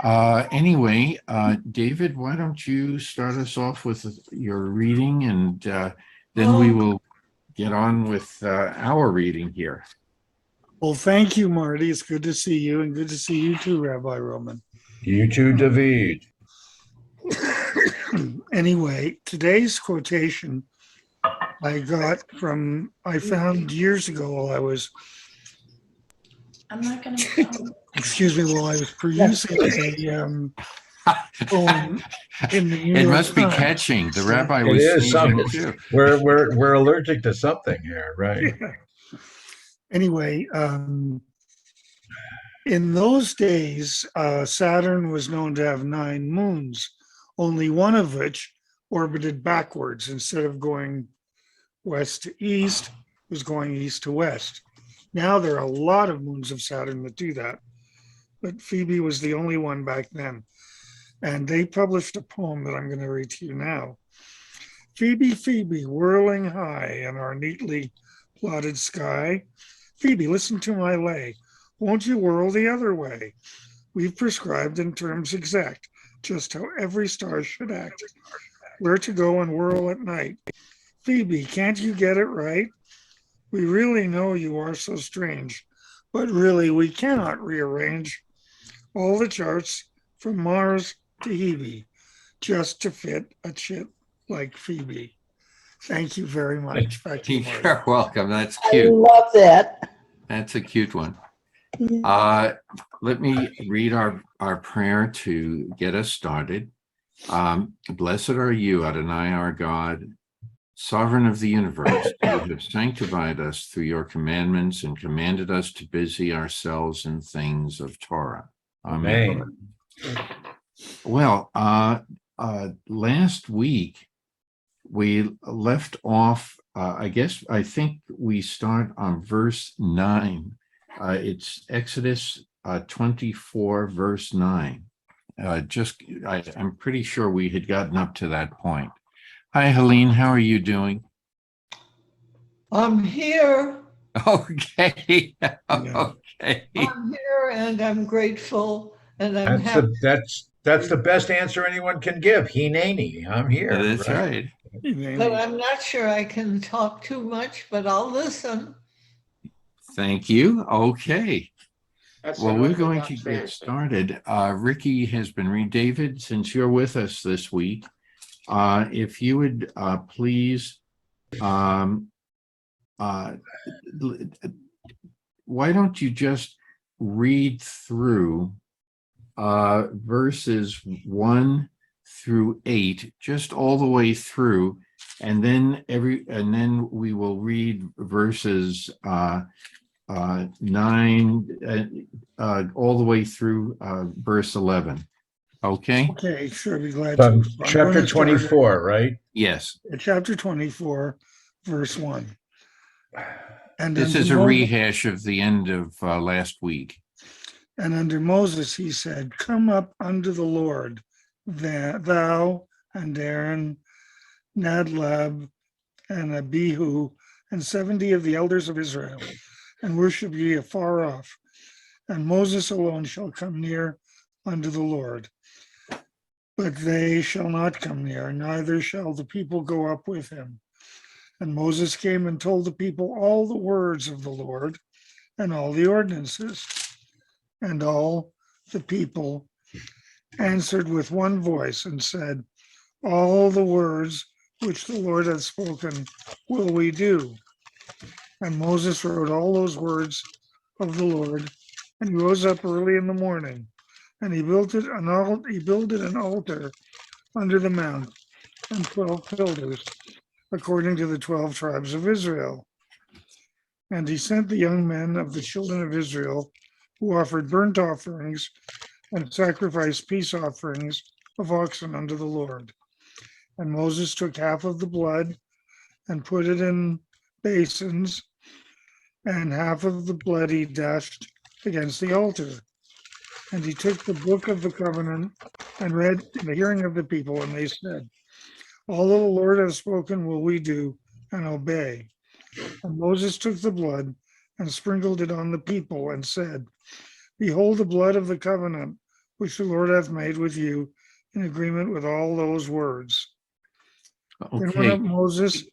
Anyway, David, why don't you start us off with your reading and then we will get on with our reading here. Well, thank you, Marty. It's good to see you, and good to see you too, Rabbi Roman. You too, David. Anyway, today's quotation I found years ago while I'm not going to. while I was producing a poem in the New It York must be Times. catching. The rabbi It was is sneezing something. too. We're allergic to something here, right? Anyway, in those days, Saturn was known to have 9 moons, only one of which orbited backwards instead of going west to east, was going east to west. Now there are a lot of moons of Saturn that do that, but Phoebe was the only one back then. And they published a poem that I'm going to read to you now. Phoebe, Phoebe, whirling high in our neatly plotted sky. Phoebe, listen to my lay. Won't you whirl the other way? We've prescribed in terms exact just how every star should act, where to go and whirl at night. Phoebe, can't you get it right? We really know you are so strange, but really we cannot rearrange all the charts from Mars to Hebe just to fit a chit like Phoebe. Thank you very much. Back to you, Marty. You're welcome. That's I cute. love that. That's a cute one. Let me read our prayer to get us started. Blessed are you, Adonai, our God, sovereign of the universe. You have sanctified us through your commandments and commanded us to busy ourselves in things of Torah. Amen. Well, last week we left off, I think we start on verse 9. It's Exodus 24, verse 9. I'm pretty sure we had gotten up to that point. Hi, Helene. How are you doing? I'm here. Okay. Okay. I'm here and I'm grateful and I'm happy. That's the best answer anyone can give. Hineni, I'm here. That's right. But I'm not sure I can talk too much, but I'll listen. Thank you. Okay. Well, we're going to get started. Ricky has been reading. David, since you're with us this week, if you would please, why don't you just read through verses 1 through 8, just all the way through, and then we will read verses 9 all the way through verse 11. Okay. Okay, sure, be glad to. Chapter 24, right? Yes. Chapter 24, verse 1. And this is a rehash of the end of last week. And under Moses, he said, come up unto the Lord, thou and Aaron, Nadab, and Abihu, and 70 of the elders of Israel, and worship ye afar off. And Moses alone shall come near unto the Lord. But they shall not come near, neither shall the people go up with him. And Moses came and told the people all the words of the Lord and all the ordinances. And all the people answered with one voice and said, all the words which the Lord hath spoken will we do. And Moses wrote all those words of the Lord, and he rose up early in the morning, and he builded an altar under the mount, and 12 pillars, according to the 12 tribes of Israel. And he sent the young men of the children of Israel, who offered burnt offerings and sacrificed peace offerings of oxen unto the Lord. And Moses took half of the blood and put it in basins, and half of the blood he dashed against the altar. And he took the book of the covenant and read in the hearing of the people, and they said, all that the Lord has spoken will we do and obey. And Moses took the blood and sprinkled it on the people and said, behold the blood of the covenant which the Lord hath made with you in agreement with all those words. Then went up Okay. Moses.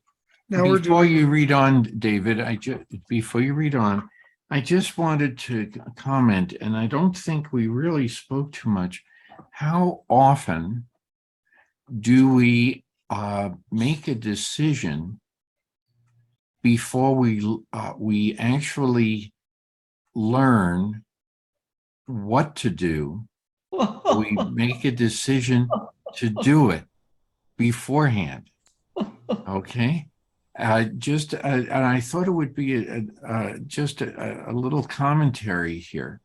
Now we're Before doing, you read on, David, before you read on, I just wanted to comment, and I don't think we really spoke too much. How often do we make a decision before we actually learn what to do? We make a decision to do it beforehand. Okay. And I thought it would be just a little commentary here,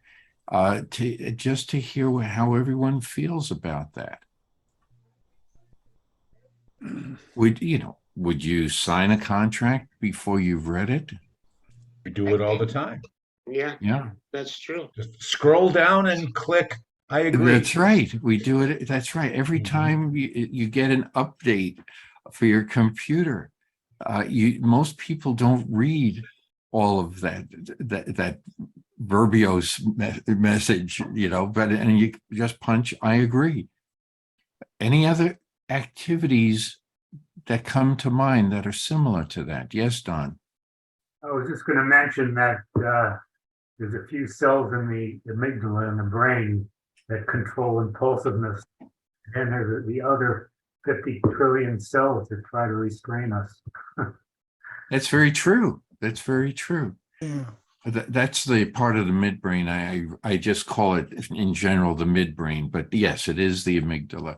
to hear how everyone feels about that. Would you sign a contract before you've read it? We do it all the time. Yeah, Yeah, that's true. Just scroll down and click, I agree. that's right. We do it. That's right. Every Mhm. time you get an update for your computer, most people don't read all of that verbose message, and you just punch, I agree. Any other activities that come to mind that are similar to that? Yes, Don. I was just going to mention that there's a few cells in the amygdala in the brain that control impulsiveness. And there's the other 50 trillion cells that try to restrain us. That's very true. That's very true. yeah. That's the part of the midbrain. I just call it in general the midbrain, but yes, it is the amygdala.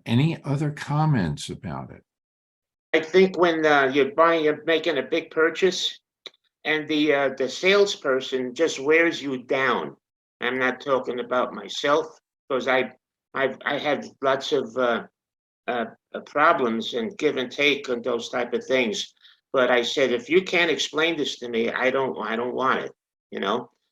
Any other comments about it? I think when you're making a big purchase, and the salesperson just wears you down. I'm not talking about myself, because I had lots of problems and give and take and those type of things. But I said, if you can't explain this to me, I don't want it,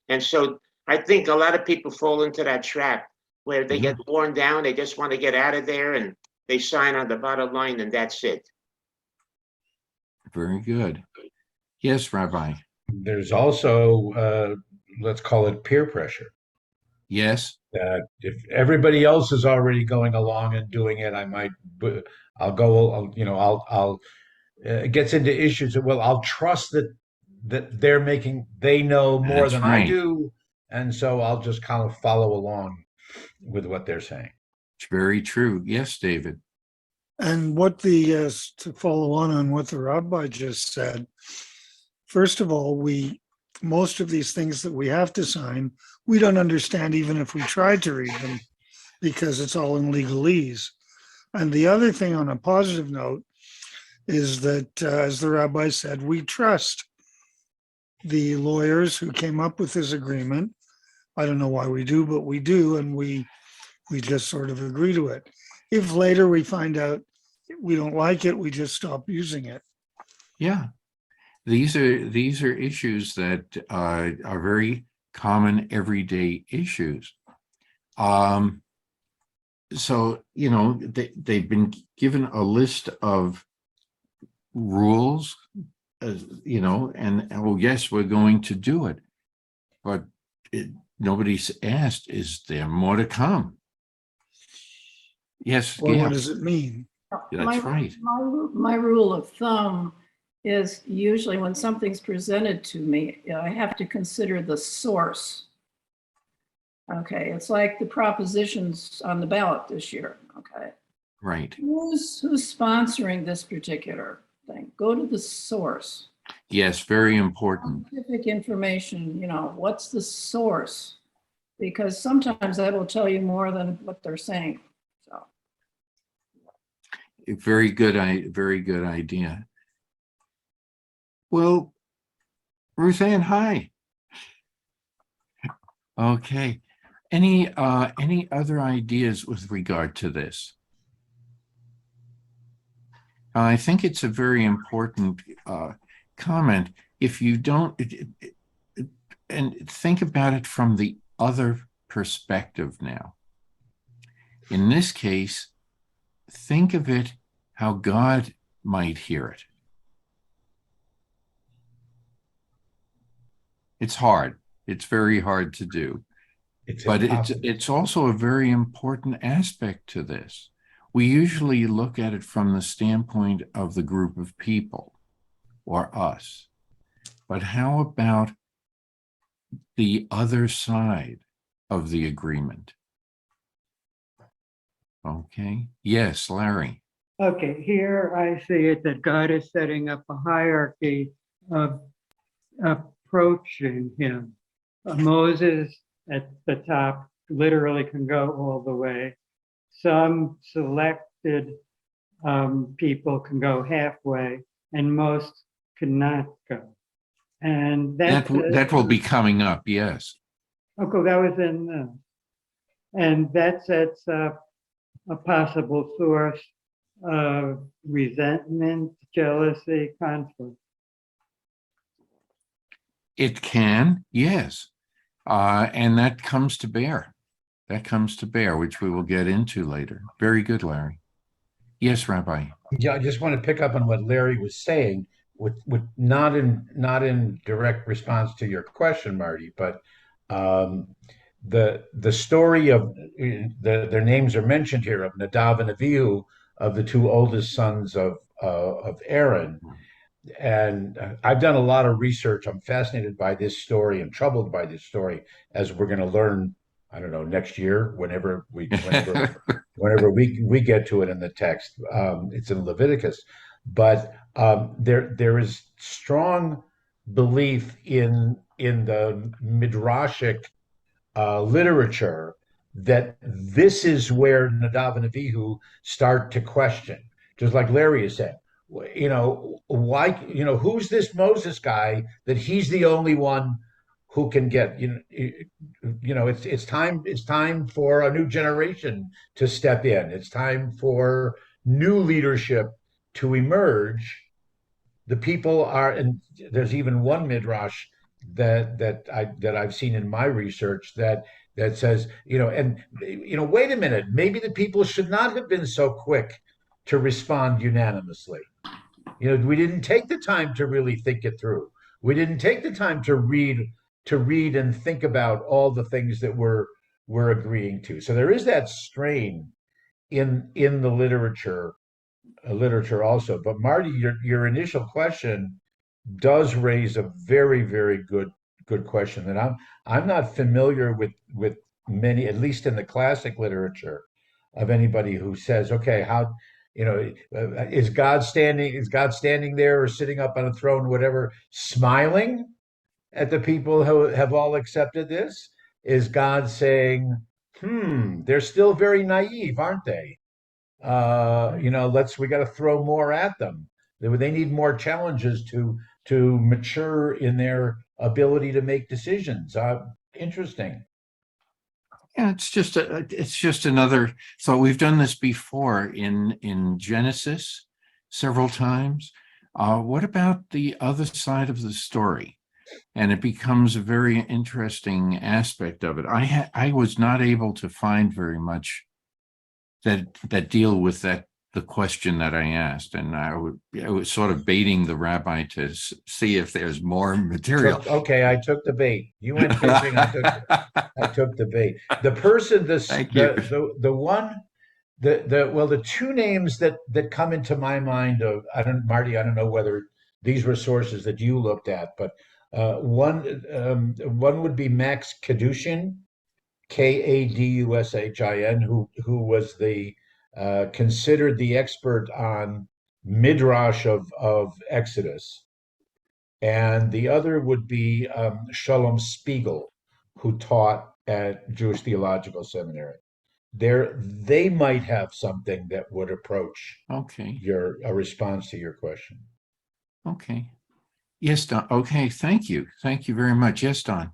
And so I think a lot of people fall into that trap where they get worn down, they just want to get out of there, and they sign on the bottom line, and that's it. Very good. Yes, Rabbi. There's also, let's call it peer pressure. Yes. That if everybody else is already going along and doing it, I'll go, it gets into issues that, well, I'll trust that they know more That's than I right. do. And so I'll just kind of follow along with what they're saying. It's very true. Yes, David. And what to follow on what the rabbi just said, first of all, most of these things that we have to sign, we don't understand even if we tried to read them, because it's all in legalese. And the other thing on a positive note is that, as the rabbi said, we trust the lawyers who came up with this agreement. I don't know why we do, but we do, and we just sort of agree to it. If later we find out we don't like it, we just stop using it. Yeah. These are issues that are very common everyday issues. So, they've been given a list of rules, and oh, yes, we're going to do it. But nobody's asked, is there more to come? Yes, Well, yeah, what does it mean? that's right. My rule of thumb is usually when something's presented to me, I have to consider the source. Okay, it's like the propositions on the ballot this year. Okay, Right. who's sponsoring this particular thing? Go to the source. Yes, very important. Scientific information, what's the source? Because sometimes that will tell you more than what they're saying. So Very good idea. Well, Ruthann, hi. Okay. Any other ideas with regard to this? I think it's a very important comment. If you don't, and think about it from the other perspective now. In this case, think of it how God might hear it. It's hard. It's very hard to do. It's But impossible. it's also a very important aspect to this. We usually look at it from the standpoint of the group of people or us. But how about the other side of the agreement? Okay. Yes, Larry. Okay, here I see it that God is setting up a hierarchy of approaching him. Moses at the top literally can go all the way. Some selected people can go halfway, and most cannot go. And That will be coming up. Yes. okay, that was in, and that sets up a possible source of resentment, jealousy, conflict. It can. Yes. And that comes to bear. That comes to bear, which we will get into later. Very good, Larry. Yes, Rabbi. Yeah, I just want to pick up on what Larry was saying, with not in direct response to your question, Marty, but um, the story of their names are mentioned here, of Nadav and Avihu, of the two oldest sons of Aaron. And I've done a lot of research. I'm fascinated by this story and troubled by this story, as we're going to learn, I don't know, next year, whenever we get to it in the text. It's in Leviticus, but there is strong belief in the midrashic literature that this is where Nadav and Avihu start to question, just like Larry is saying. Why? Who's this Moses guy that he's the only one who can get? It's time for a new generation to step in. It's time for new leadership to emerge. The people are, and there's even one midrash that I've seen in my research that says, wait a minute, maybe the people should not have been so quick to respond unanimously. We didn't take the time to really think it through. We didn't take the time to read and think about all the things that we're agreeing to. So there is that strain in the literature also. But Marty, your initial question does raise a very, very good question that I'm not familiar with many, at least in the classic literature, of anybody who says, okay, how is God standing there or sitting up on a throne, whatever, smiling at the people who have all accepted this? Is God saying, they're still very naive, aren't they? We got to throw more at them. They need more challenges to mature in their ability to make decisions. Interesting. Yeah, it's just another. So we've done this before in Genesis several times. What about the other side of the story? And it becomes a very interesting aspect of it. I was not able to find very much that deal with the question that I asked, and I was sort of baiting the rabbi to see if there's more material. Okay, I took the bait. You went fishing. I took the bait. The person, Thank you. the two names that come into my mind of, Marty, I don't know whether these were sources that you looked at, but one would be Max Kadushin, Kadushin, who was considered the expert on midrash of Exodus, and the other would be Shalom Spiegel, who taught at Jewish Theological Seminary. They might have something that would approach Okay. a response to your question. Okay. Yes, Don. Okay, thank you very much. Yes, Don.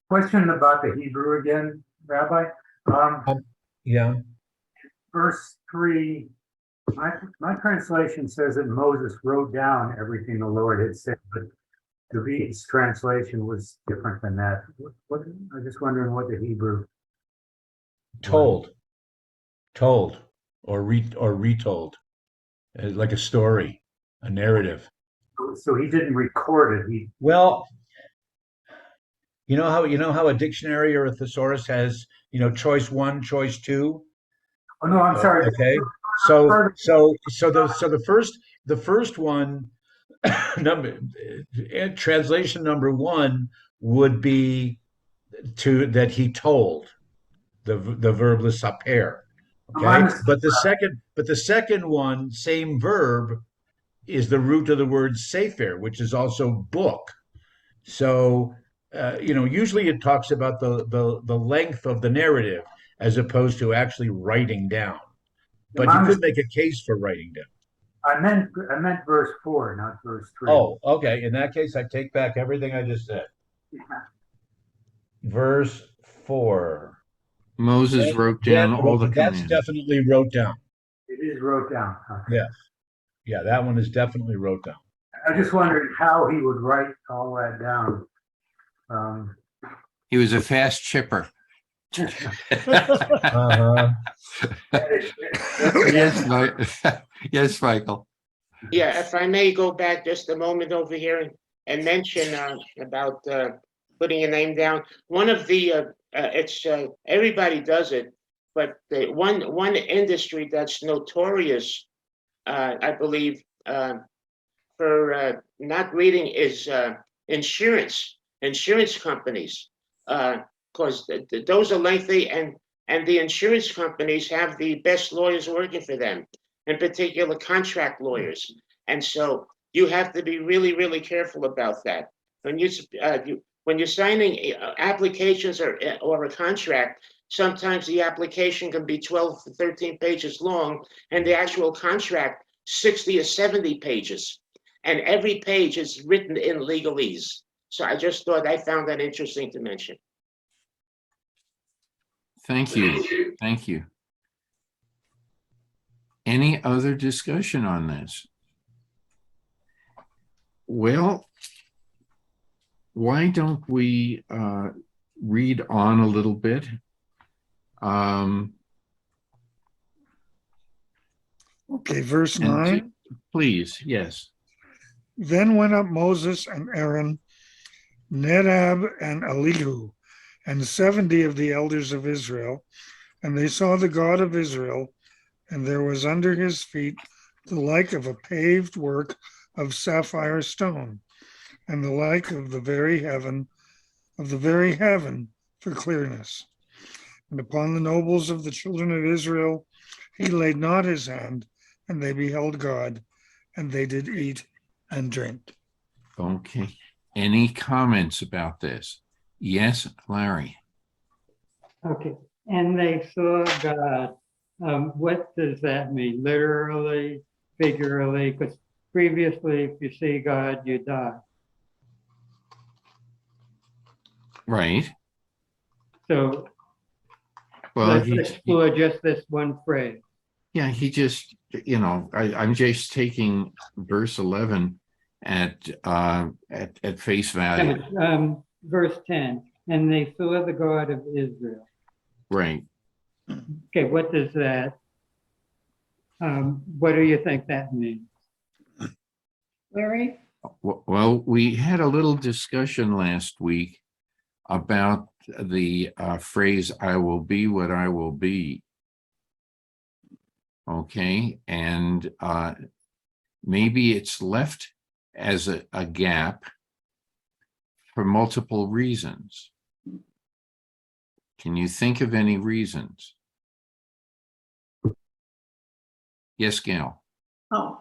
Question about the Hebrew again, Rabbi. Yeah. Verse 3, my translation says that Moses wrote down everything the Lord had said, but David's translation was different than that. I'm just wondering what the Hebrew. Told, or retold, like a story, a narrative. So he didn't record it. Well, You know how a dictionary or a thesaurus has, choice one, choice two. Oh, no, I'm sorry. Okay. So the first one, number translation number one would be to that he told, the verb saper. Okay. Mine is- But the second one, same verb, is the root of the word sefer, which is also book. So, usually it talks about the length of the narrative as opposed to actually writing down. But you mine is- could make a case for writing down. I meant verse 4, not verse 3. Oh, okay. In that case, I take back everything I just said. Verse 4. Moses wrote down all the That's commands. definitely wrote down. It is wrote down. Okay. Yes. Yeah, that one is definitely wrote down. I just wondered how he would write all that down. He was a fast chipper. Uh-huh. Yes, Michael. Yeah, if I may go back just a moment over here and mention about putting a name down. One of the it's everybody does it, but the one industry that's notorious, I believe, for not reading is insurance companies, because those are lengthy, and the insurance companies have the best lawyers working for them, in particular contract lawyers. And so you have to be really, really careful about that. When you're signing applications or a contract, sometimes the application can be 12 to 13 pages long, and the actual contract 60 or 70 pages. And every page is written in legalese. So I just thought I found that interesting to mention. Thank you. Thank you. Any other discussion on this? Well, why don't we read on a little bit? Okay, verse And 9. Please, yes. Then went up Moses and Aaron, Nadab and Elihu, and 70 of the elders of Israel, and they saw the God of Israel, and there was under his feet the like of a paved work of sapphire stone, and the like of the very heaven for clearness. And upon the nobles of the children of Israel he laid not his hand, and they beheld God, and they did eat and drink. Okay. Any comments about this? Yes, Larry. Okay, and they saw God. What does that mean? Literally, figuratively? Because previously, if you see God, you die. Right. So Well, let's explore just this one phrase. yeah, he just, I'm just taking verse 11 at face value. Verse 10, and they saw the God of Israel. Right. Okay, what does that, what do you think that means? Larry? Well, we had a little discussion last week about the phrase, I will be what I will be. Okay, and maybe it's left as a gap for multiple reasons. Can you think of any reasons? Yes, Gail. Oh,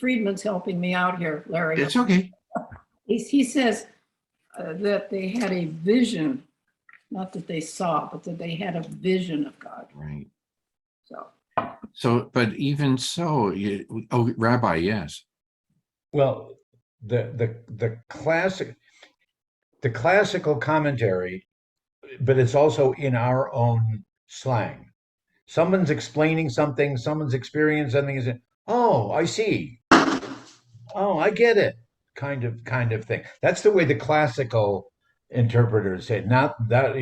Friedman's helping me out here, Larry. It's okay. He says that they had a vision, not that they saw, but that they had a vision of God. Right. So, But even so, Rabbi, yes. Well, the classical commentary, but it's also in our own slang. Someone's explaining something, someone's experiencing something, is oh, I see. Oh, I get it. Kind of thing. That's the way the classical interpreters say it. Not that,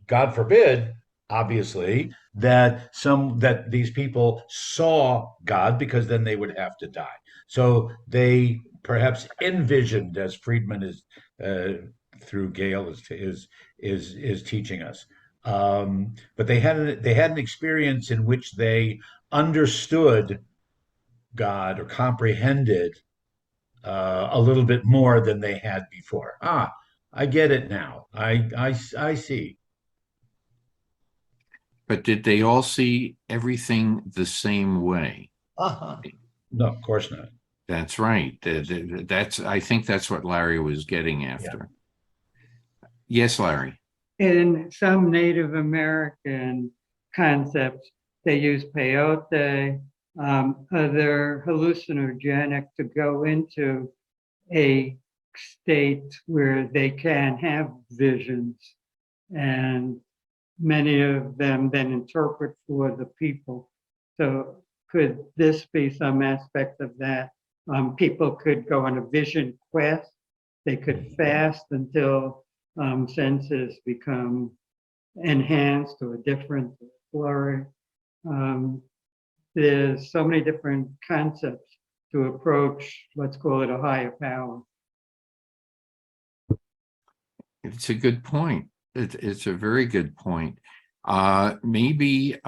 God forbid, obviously, that these people saw God, because then they would have to die. So they perhaps envisioned, as Friedman is through Gail is teaching us. But they had an experience in which they understood God or comprehended a little bit more than they had before. Ah, I get it now. I see. But did they all see everything the same way? Uh-huh. No, of course not. That's right. I think that's what Larry was getting after. Yes, Larry. In some Native American concepts, they use peyote, other hallucinogenic to go into a state where they can have visions, and many of them then interpret for the people. So could this be some aspect of that? People could go on a vision quest. They could fast until senses become enhanced or different, flourish. There's so many different concepts to approach, let's call it a higher power. It's a good point. It's a very good point. Maybe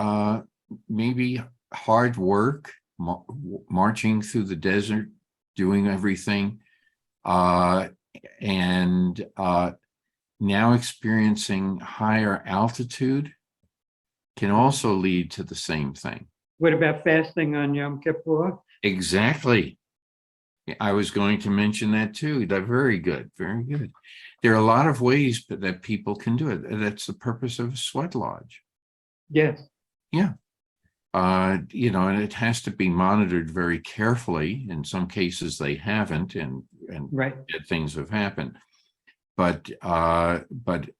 hard work, marching through the desert, doing everything, and now experiencing higher altitude can also lead to the same thing. What about fasting on Yom Kippur? Exactly. I was going to mention that too. They're very good, very good. There are a lot of ways that people can do it. That's the purpose of a sweat lodge. Yes. Yeah. And it has to be monitored very carefully. In some cases, they haven't, and Right. things have happened. But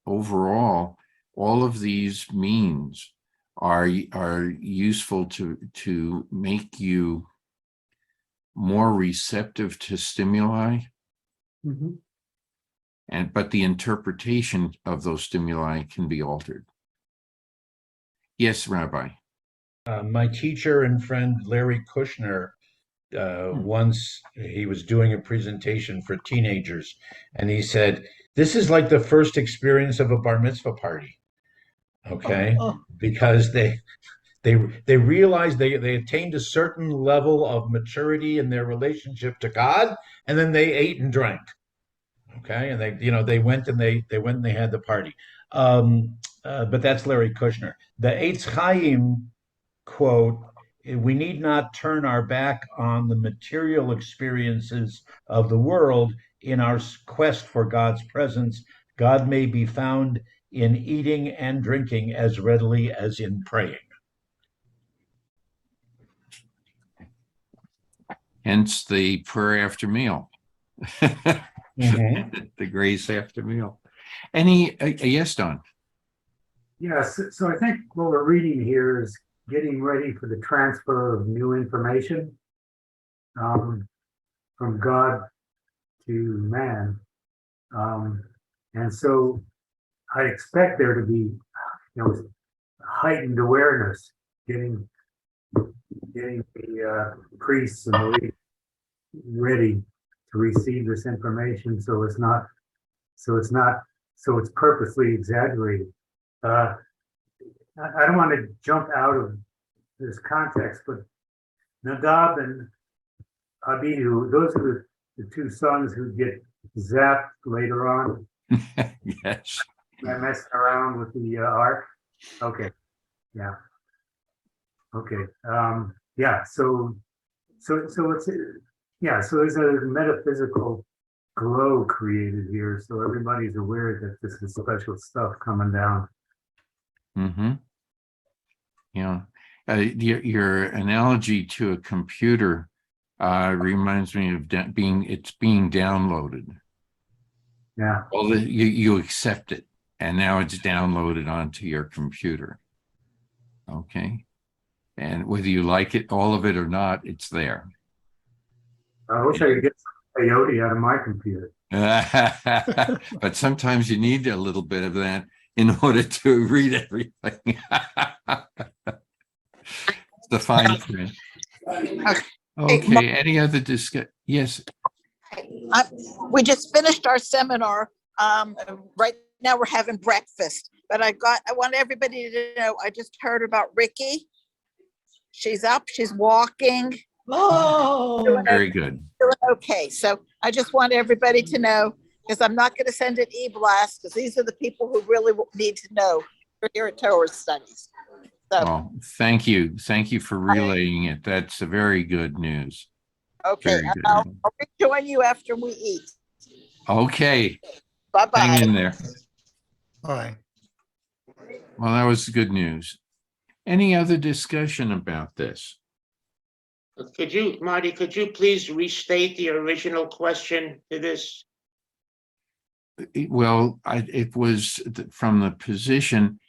overall, all of these means are useful to make you more receptive to stimuli, Mhm. but the interpretation of those stimuli can be altered. Yes, Rabbi. My teacher and friend Larry Kushner, once he was doing a presentation for teenagers, and he said, "This is like the first experience of a bar mitzvah party." Okay, because they realized they attained a certain level of maturity in their relationship to God, and then they ate and drank. Okay, and they went and they had the party. But that's Larry Kushner. The Eitz Chaim quote: "We need not turn our back on the material experiences of the world in our quest for God's presence. God may be found in eating and drinking as readily as in praying." Hence the prayer after meal. Mm-hmm. The grace after meal. Any, yes, Don? Yes, so I think what we're reading here is getting ready for the transfer of new information from God to man. And so I expect there to be, heightened awareness, getting the priests and the leaders ready to receive this information, so it's purposely exaggerated. I don't want to jump out of this context, but Nadab and Abihu, those are the two sons who get zapped later on. Yes. They're messing around with the ark. Okay. Yeah. Okay. Yeah. So it's so there's a metaphysical glow created here, so everybody's aware that this is special stuff coming down. Mm-hmm. Yeah. Your analogy to a computer reminds me of it's being downloaded. Yeah. Well, you accept it, and now it's downloaded onto your computer. Okay. And whether you like it, all of it or not, it's there. I wish I could get some peyote out of my computer. But sometimes you need a little bit of that in order to read everything. It's the fine print. Okay, any other discussion? Yes. We just finished our seminar Right now we're having breakfast, but I want everybody to know, I just heard about Ricky. She's up, she's walking, Oh, Very good. doing okay. So I just want everybody to know, because I'm not going to send an e-blast, because these are the people who really need to know here at Torah Studies. So, Well, thank you. Thank you for relaying it. That's a very good news. okay, Very good. I'll rejoin you after we eat. Okay, Bye-bye. hang in there. Bye. Well, that was good news. Any other discussion about this? Could you, Marty, could you please restate the original question to this? Well, it was from the position,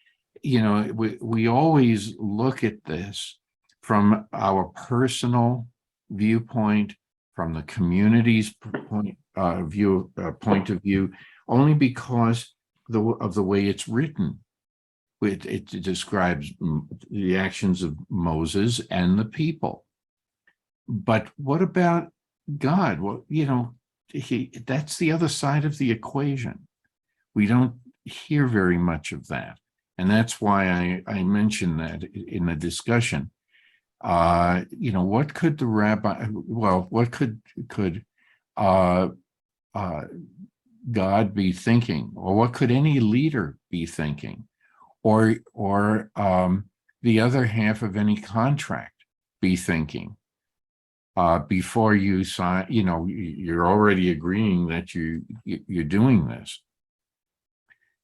we always look at this from our personal viewpoint, from the community's point of view, only because of the way it's written. It describes the actions of Moses and the people. But what about God? Well, that's the other side of the equation. We don't hear very much of that. And that's why I mentioned that in the discussion. What could the rabbi, what could God be thinking? Or what could any leader be thinking? Or the other half of any contract be thinking? Before you sign, you're already agreeing that you're doing this,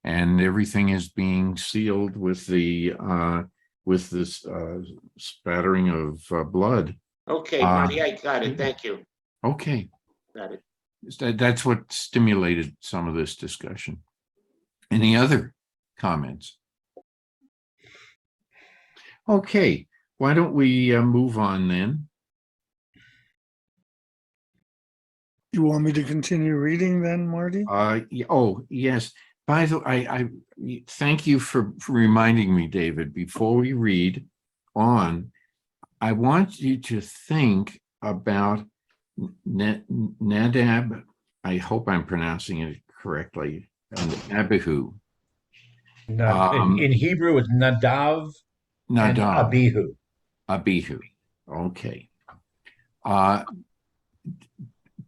and everything is being sealed with this spattering of blood. Okay, Marty, I got it. Thank you. Okay, Got it. that's what stimulated some of this discussion. Any other comments? Okay, why don't we move on then? You want me to continue reading then, Marty? Oh, yes. By the way, I thank you for reminding me, David. Before we read on, I want you to think about Nadab. I hope I'm pronouncing it correctly. And Abihu. In Hebrew, it's Nadav and Abihu. Abihu. Okay.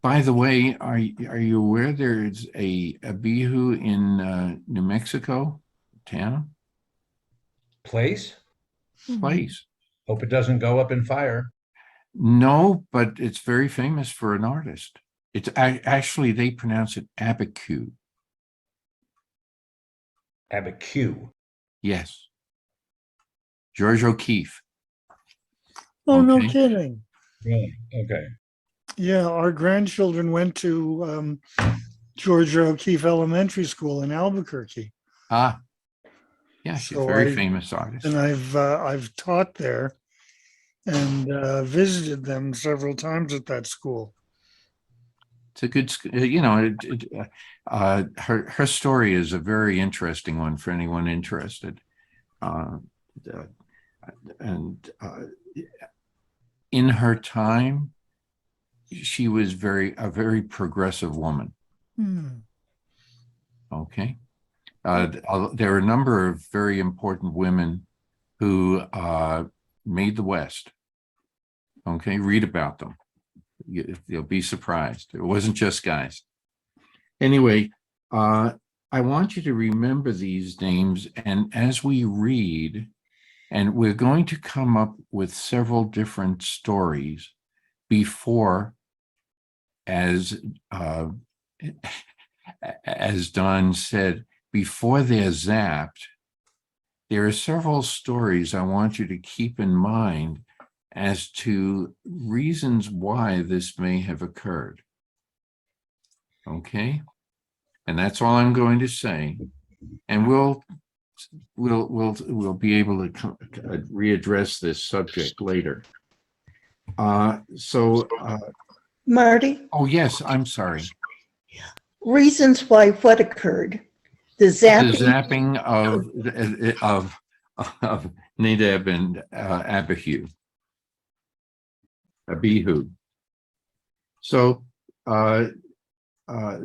By the way, are you aware there's a Abihu in New Mexico, Tana? Place? Place. Hope it doesn't go up in fire. No, but it's very famous for an artist. It's actually, they pronounce it Abiku. Abiku. Yes. George O'Keeffe. Oh, no Okay. kidding. Really? Okay. Yeah, our grandchildren went to George O'Keeffe Elementary School in Albuquerque. Ah, yeah, she's a So very famous artist. And I've taught there and visited them several times at that school. It's a good, her story is a very interesting one for anyone interested. In her time, she was a very progressive woman. Okay. There are a number of very important women who made the West. Okay, read about them. You'll be surprised. It wasn't just guys. Anyway, I want you to remember these names, and as we read, and we're going to come up with several different stories before, as Don said, before they're zapped, there are several stories I want you to keep in mind as to reasons why this may have occurred. Okay? And that's all I'm going to say. And we'll be able to readdress this subject later. Marty, Oh, yes, I'm sorry. reasons why what occurred? The zapping. The zapping of Nadab and Abihu. So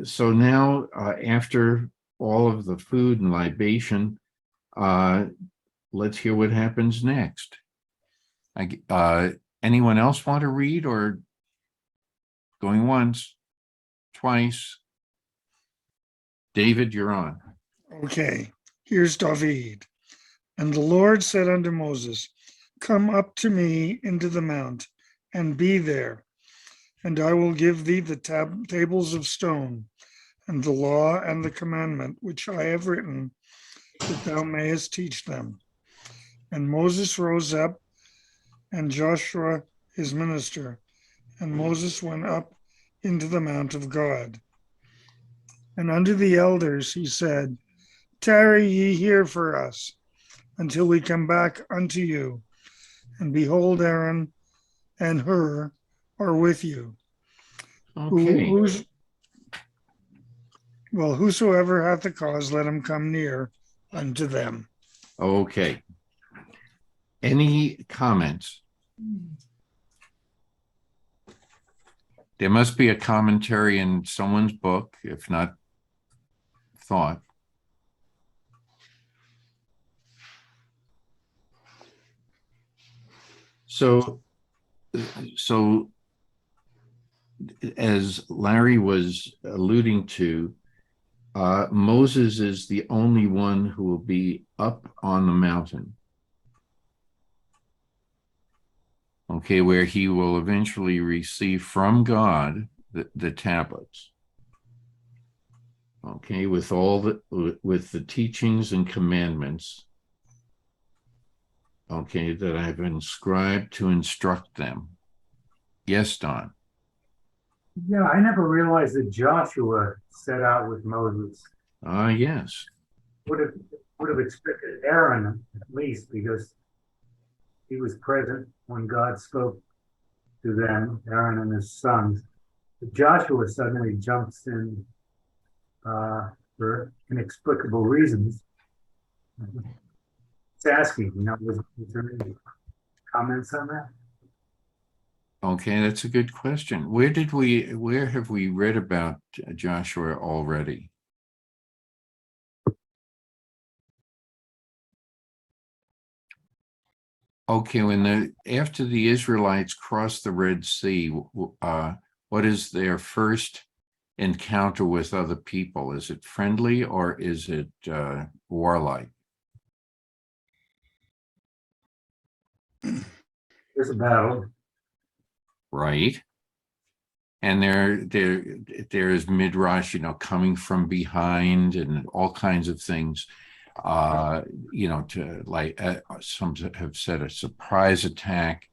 so now, after all of the food and libation, let's hear what happens next. Anyone else want to read, or going once, twice? David, you're on. Okay, here's David. And the Lord said unto Moses, come up to me into the mount and be there, and I will give thee the tables of stone and the law and the commandment which I have written, that thou mayest teach them. And Moses rose up, and Joshua his minister, and Moses went up into the mount of God. And unto the elders he said, tarry ye here for us, until we come back unto you. And behold, Aaron and Hur are with you. Okay. Whosoever hath a cause, let him come near unto them. Okay. Any comments? There must be a commentary in someone's book, if not thought. So as Larry was alluding to, Moses is the only one who will be up on the mountain. Okay, where he will eventually receive from God the tablets. Okay, with the teachings and commandments. Okay, that I've inscribed to instruct them. Yes, Don. Yeah, I never realized that Joshua set out with Moses. Yes. Would have expected Aaron at least, because he was present when God spoke to them, Aaron and his sons. But Joshua suddenly jumps in for inexplicable reasons. It's asking, was there any comments on that? Okay, that's a good question. Where have we read about Joshua already? Okay, after the Israelites cross the Red Sea, what is their first encounter with other people? Is it friendly or is it warlike? There's a battle. Right. And there's midrash, coming from behind and all kinds of things. To like some have said a surprise attack.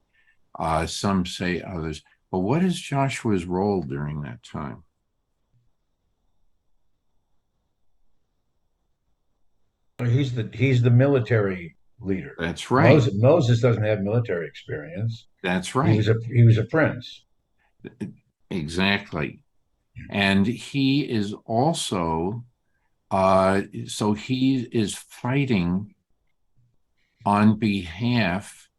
Some say others. But what is Joshua's role during that time? He's the military leader. That's right. Moses doesn't have military experience. That's right. He was a prince. Exactly. And he is also so he is fighting on behalf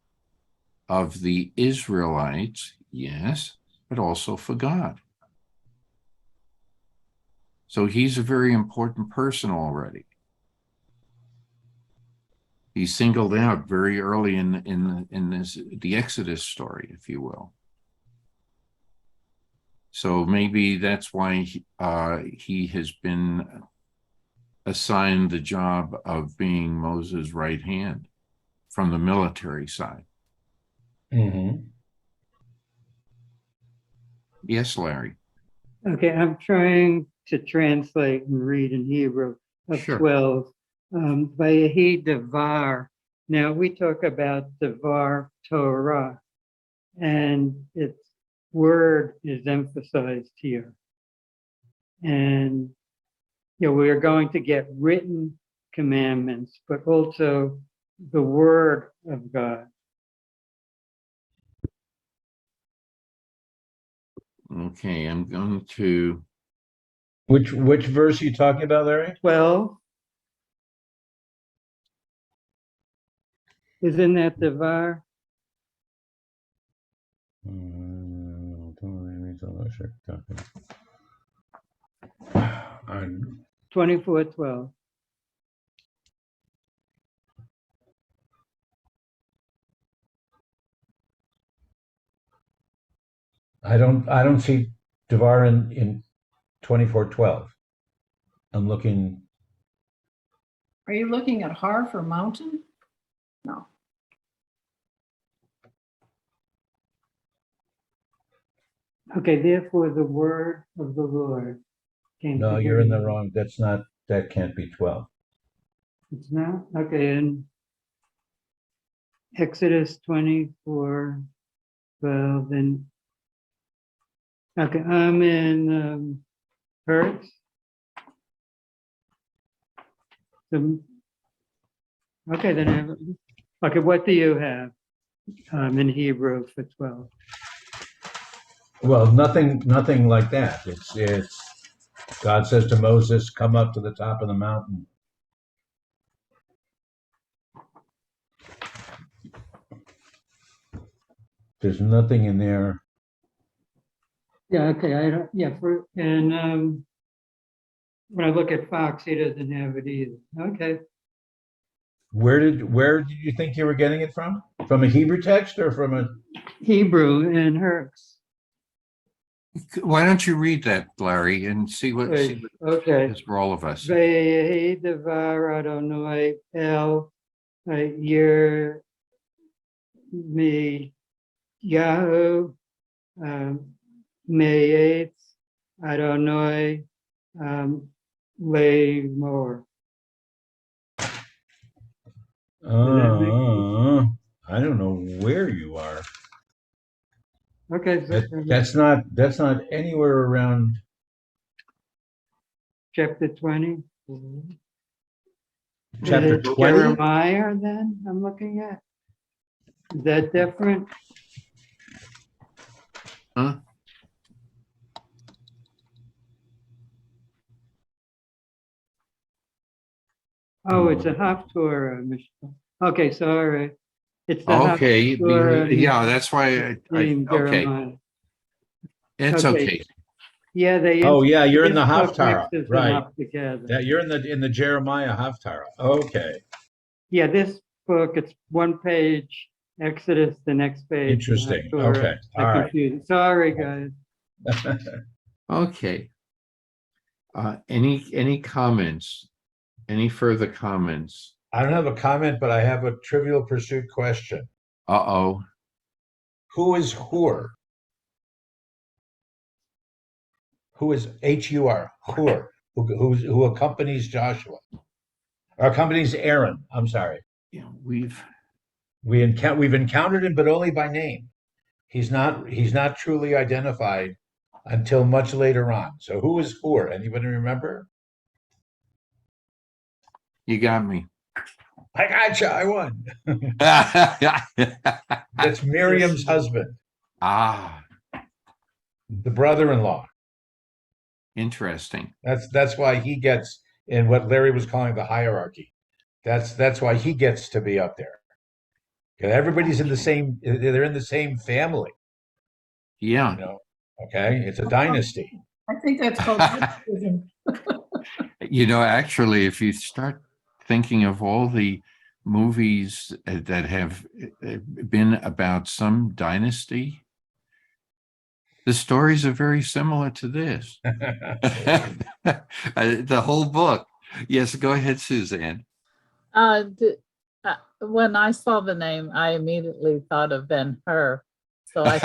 of the Israelites, yes, but also for God. So he's a very important person already. He's singled out very early in the Exodus story, if you will. So maybe that's why he has been assigned the job of being Moses' right hand from the military side. Mm-hmm. Yes, Larry. Okay, I'm trying to translate and read in Hebrew of Sure. 12. Vayehi Devar. Now we talk about Devar Torah, and its word is emphasized here. And we are going to get written commandments, but also the word of God. Okay, I'm going to. Which verse are you talking about, Larry? 12. Isn't that Devar? On 24:12. I don't see Devar in 24:12. I'm looking. Are you looking at Harf or Mountain? No. Okay, therefore the word of the Lord came to No, you're in the Gideon. wrong. That can't be 12. It's not? Okay, in Exodus 24:12, and okay, I'm in Hertz. Okay, then I have, okay, what do you have in Hebrew for 12? Well, nothing like that. It's God says to Moses, "Come up to the top of the mountain." There's nothing in there. Yeah, okay, I don't, yeah, and when I look at Fox, he doesn't have it either. Okay, Where did you think you were getting it from? From a Hebrew text or from a? Hebrew and Hertz. Why don't you read that, Larry, and see what Okay. is for all of us. Ve'yehi devar Adonai el Yirmiyahu me'etz Adonai le'mor. I don't know where you are. Okay, so That's not anywhere around. chapter 20. Chapter Is it 20? Jeremiah then I'm looking at? Is that different? Huh? Oh, it's a Haftorah. Okay, sorry. It's the Okay, Haftorah. yeah, that's why Named okay. Jeremiah. It's okay. Yeah, they. Oh yeah, you're in the this book Haftarah, mixes them right? up together. That you're in the Jeremiah Haftarah. Okay, Yeah, this book, it's one page Exodus, the next page. interesting. Haftorah. Okay, all right. Sorry, guys. Okay. Any comments? Any further comments? I don't have a comment, but I have a Trivial Pursuit question. Uh-oh. Who is Hur? Who is Hur? Hur, who accompanies Joshua, or accompanies Aaron? I'm sorry. Yeah, we've encountered him, but only by name. He's not truly identified until much later on. So who is Hur? Anybody remember? You got me. I gotcha. I won. That's Miriam's husband, the brother-in-law. Interesting. That's why he gets in what Larry was calling the hierarchy. That's why he gets to be up there. Everybody's in the same. They're in the same family. Yeah. You know. Okay, it's a dynasty. I think that's called nepotism. Actually, if you start thinking of all the movies that have been about some dynasty, the stories are very similar to this. The whole book. Yes, go ahead, Suzanne. When I saw the name, I immediately thought of Ben-Hur. So I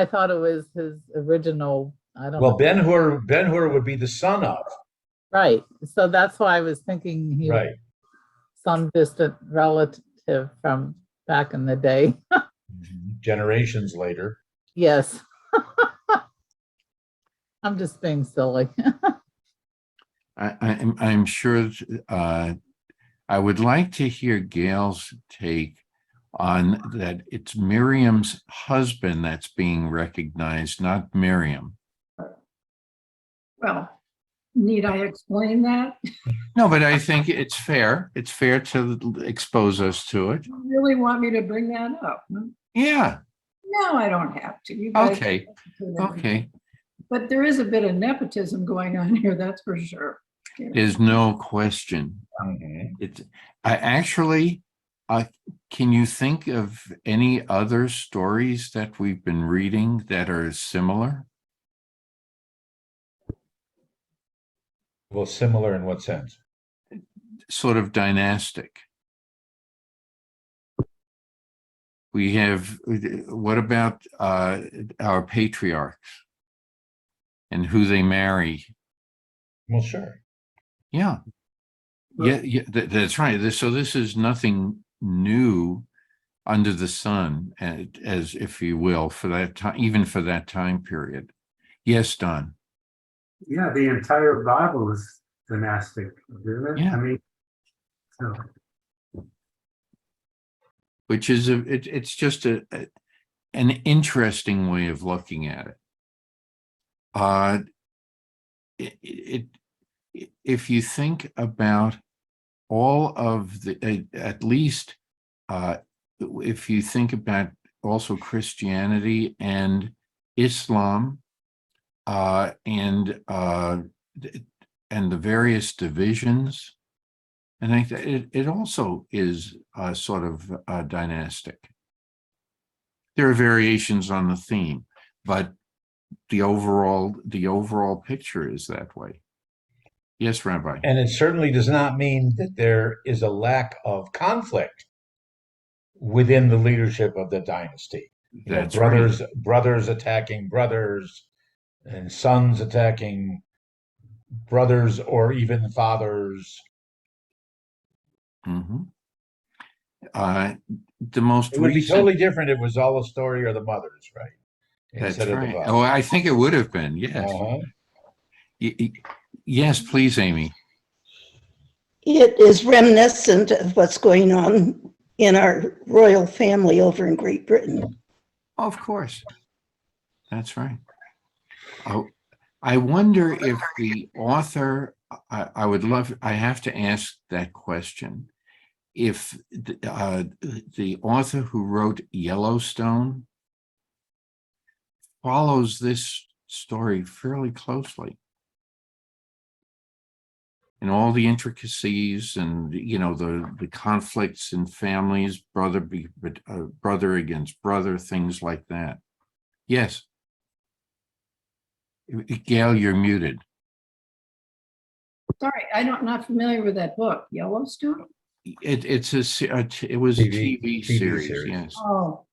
thought it was his original. I don't know. Well, Ben-Hur would be the son of. Right. So that's why I was thinking he was some distant relative from back in the day. Generations later. Yes. I'm just being silly. I'm sure I would like to hear Gail's take on that. It's Miriam's husband that's being recognized, not Miriam. Well, need I explain that? No, but I think it's fair. It's fair to expose us to it. You really want me to bring that up? Huh? Yeah. No, I don't have to. You guys Okay. But there is a bit of nepotism going on here, that's for sure. There's no question. It's I actually, can you think of any other stories that we've been reading that are similar? Well, similar in what sense? Sort of dynastic. We have, what about our patriarchs and who they marry? Well, sure. Yeah. Yeah, that's right. So this is nothing new under the sun, as if you will, for that time, even for that time period. Yes, Don. Yeah, the entire Bible is dynastic, isn't it? Yeah. I mean, so Which is it's just an interesting way of looking at it. If you think about all of the, at least if you think about also Christianity and Islam, and the various divisions, and I think it also is sort of dynastic. There are variations on the theme, but the overall picture is that way. Yes, Rabbi. And it certainly does not mean that there is a lack of conflict within the leadership of the dynasty. That's brothers attacking brothers, and sons attacking brothers, or even fathers. Mm-hmm. The most It would be recent. totally different. It was all a story of the mothers, right? That's Instead right. Of the Oh, I think it would have been. Yes. Yes, please, Amy. It is reminiscent of what's going on in our royal family over in Great Britain. Of course. That's right. Oh, I wonder if the author, I would love, I have to ask that question. If the author who wrote Yellowstone follows this story fairly closely, and all the intricacies and, you know, the conflicts in families, brother against brother, things like that. Yes. Gail, you're muted. Sorry, I'm not familiar with that book, Yellowstone. It was a TV series, yes. Oh.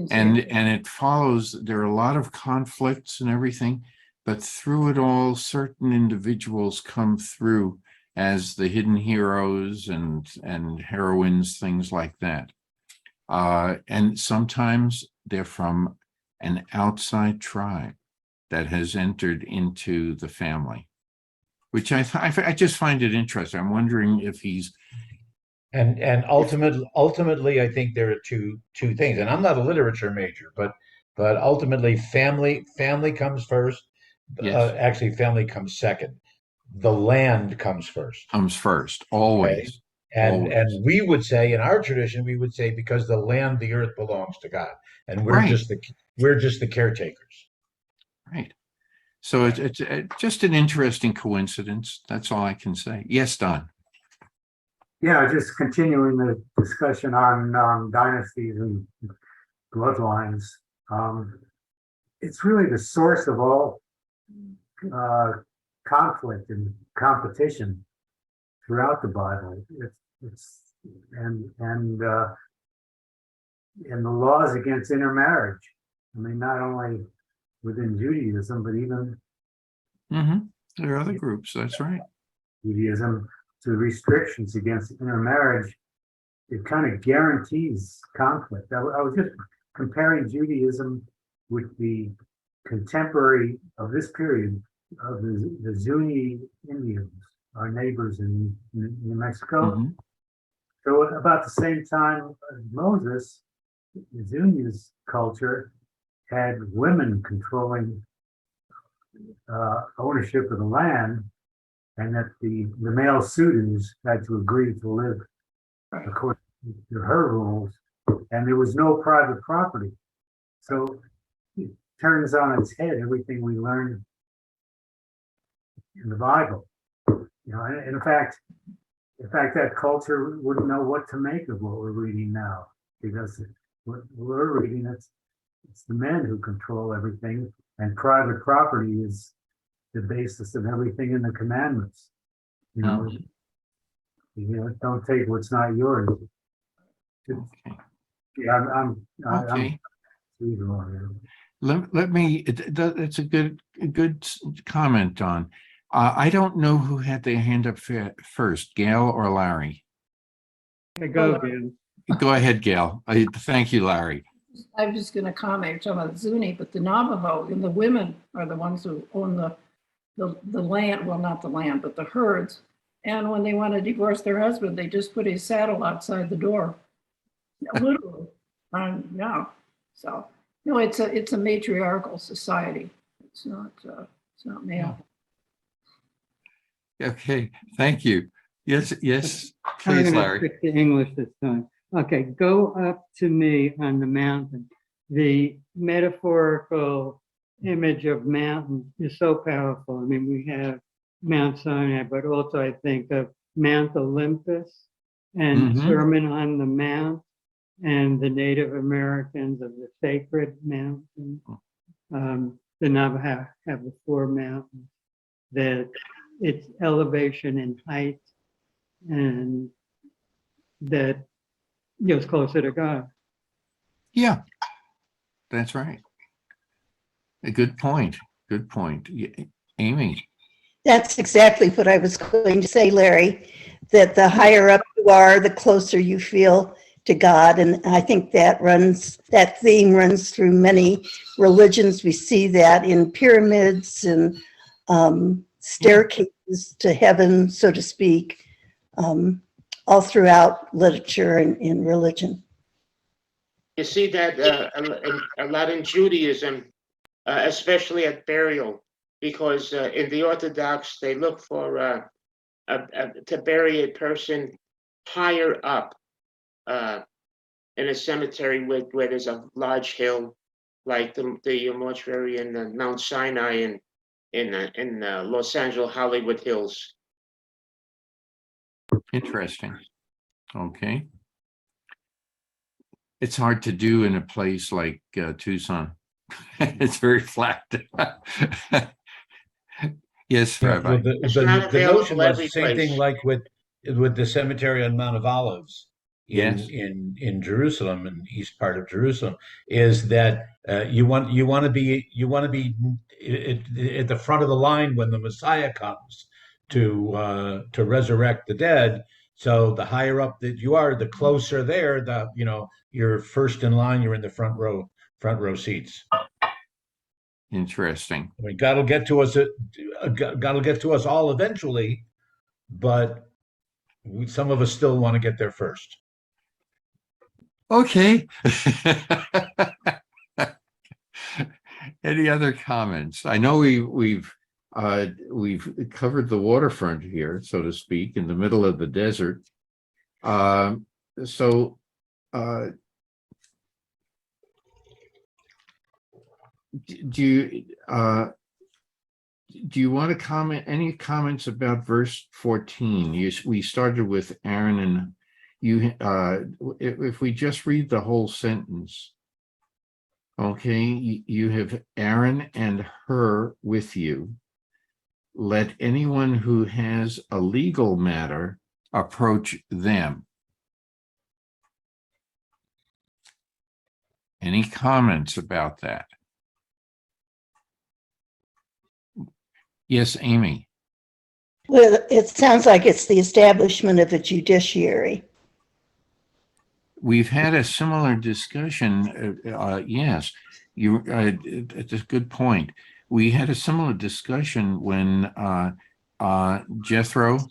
And it follows, there are a lot of conflicts and everything, but through it all, certain individuals come through as the hidden heroes and heroines, things like that. And sometimes they're from an outside tribe that has entered into the family, which I just find it interesting. I'm wondering if he's. And ultimately, I think there are two things. And I'm not a literature major, but ultimately, family comes first. Yes. Actually, family comes second. The land comes first. Comes first, always. Okay? And we would say, in our tradition, we would say, because the land, the earth belongs to God, and we're just the caretakers. Right. So it's just an interesting coincidence. That's all I can say. Yes, Don. yeah, just continuing the discussion on dynasties and bloodlines. It's really the source of all conflict and competition throughout the Bible. It's and the laws against intermarriage. I mean, not only within Judaism, but even there are other groups. That's right. Judaism, to restrictions against intermarriage, it kind of guarantees conflict. I was just comparing Judaism with the contemporary of this period of the Zuni Indians, our neighbors in New Mexico. So about the same time as Moses, the Zuni's culture had women controlling ownership of the land, and that the male suitors had to agree to live according to her rules, and there was no private property. So it turns on its head everything we learned in the Bible. And in fact, that culture wouldn't know what to make of what we're reading now, because what we're reading, it's the men who control everything, and private property is the basis of everything in the commandments. Don't take what's not yours. Okay. Yeah, I'm Okay. Let me, that's a good comment, Don. I don't know who had their hand up first, Gail or Larry. Okay, go again. Go ahead, Gail. Thank you, Larry. I'm just going to comment, you're talking about Zuni, but the Navajo and the women are the ones who own the land, well, not the land, but the herds. And when they want to divorce their husband, they just put his saddle outside the door. Literally. Yeah. So, no, it's a matriarchal society. It's not male. Okay, thank you. Yes, I'm please, going to Larry. stick to English this time. Okay, go up to me on the mountain. The metaphorical image of mountain is so powerful. I mean, we have Mount Sinai, but also I think of Mount Olympus and Sermon on the Mount and the Native Americans of the sacred mountain. The Navajo have the 4 mountains, that it's elevation and height, and that it's closer to God. Yeah, that's right. A good point. Good point. Amy. That's exactly what I was going to say, Larry, that the higher up you are, the closer you feel to God. And I think that theme runs through many religions. We see that in pyramids and staircases to heaven, so to speak, all throughout literature and in religion. You see that a lot in Judaism, especially at burial, because in the Orthodox, they look for to bury a person higher up in a cemetery where there's a large hill, like the mortuary in Mount Sinai in Los Angeles, Hollywood Hills. Interesting. Okay. It's hard to do in a place like Tucson. It's very flat. Yes, Rabbi. Well, the notion was the same thing like with the cemetery on Mount of Olives in Jerusalem, in the east part of Jerusalem, is that you want to be at the front of the line when the Messiah comes to resurrect the dead. So the higher up that you are, the closer there, you're first in line, you're in the front row seats. Interesting. I mean, God will get to us. God will get to us all eventually, but some of us still want to get there first. Okay. Any other comments? I know we've covered the waterfront here, so to speak, in the middle of the desert. Do you want to comment any comments about verse 14? We started with Aaron and you. If we just read the whole sentence, okay, you have Aaron and her with you. Let anyone who has a legal matter approach them. Any comments about that? Yes, Amy. Well, it sounds like it's the establishment of a judiciary. We've had a similar discussion. Yes, it's a good point. We had a similar discussion when Yitro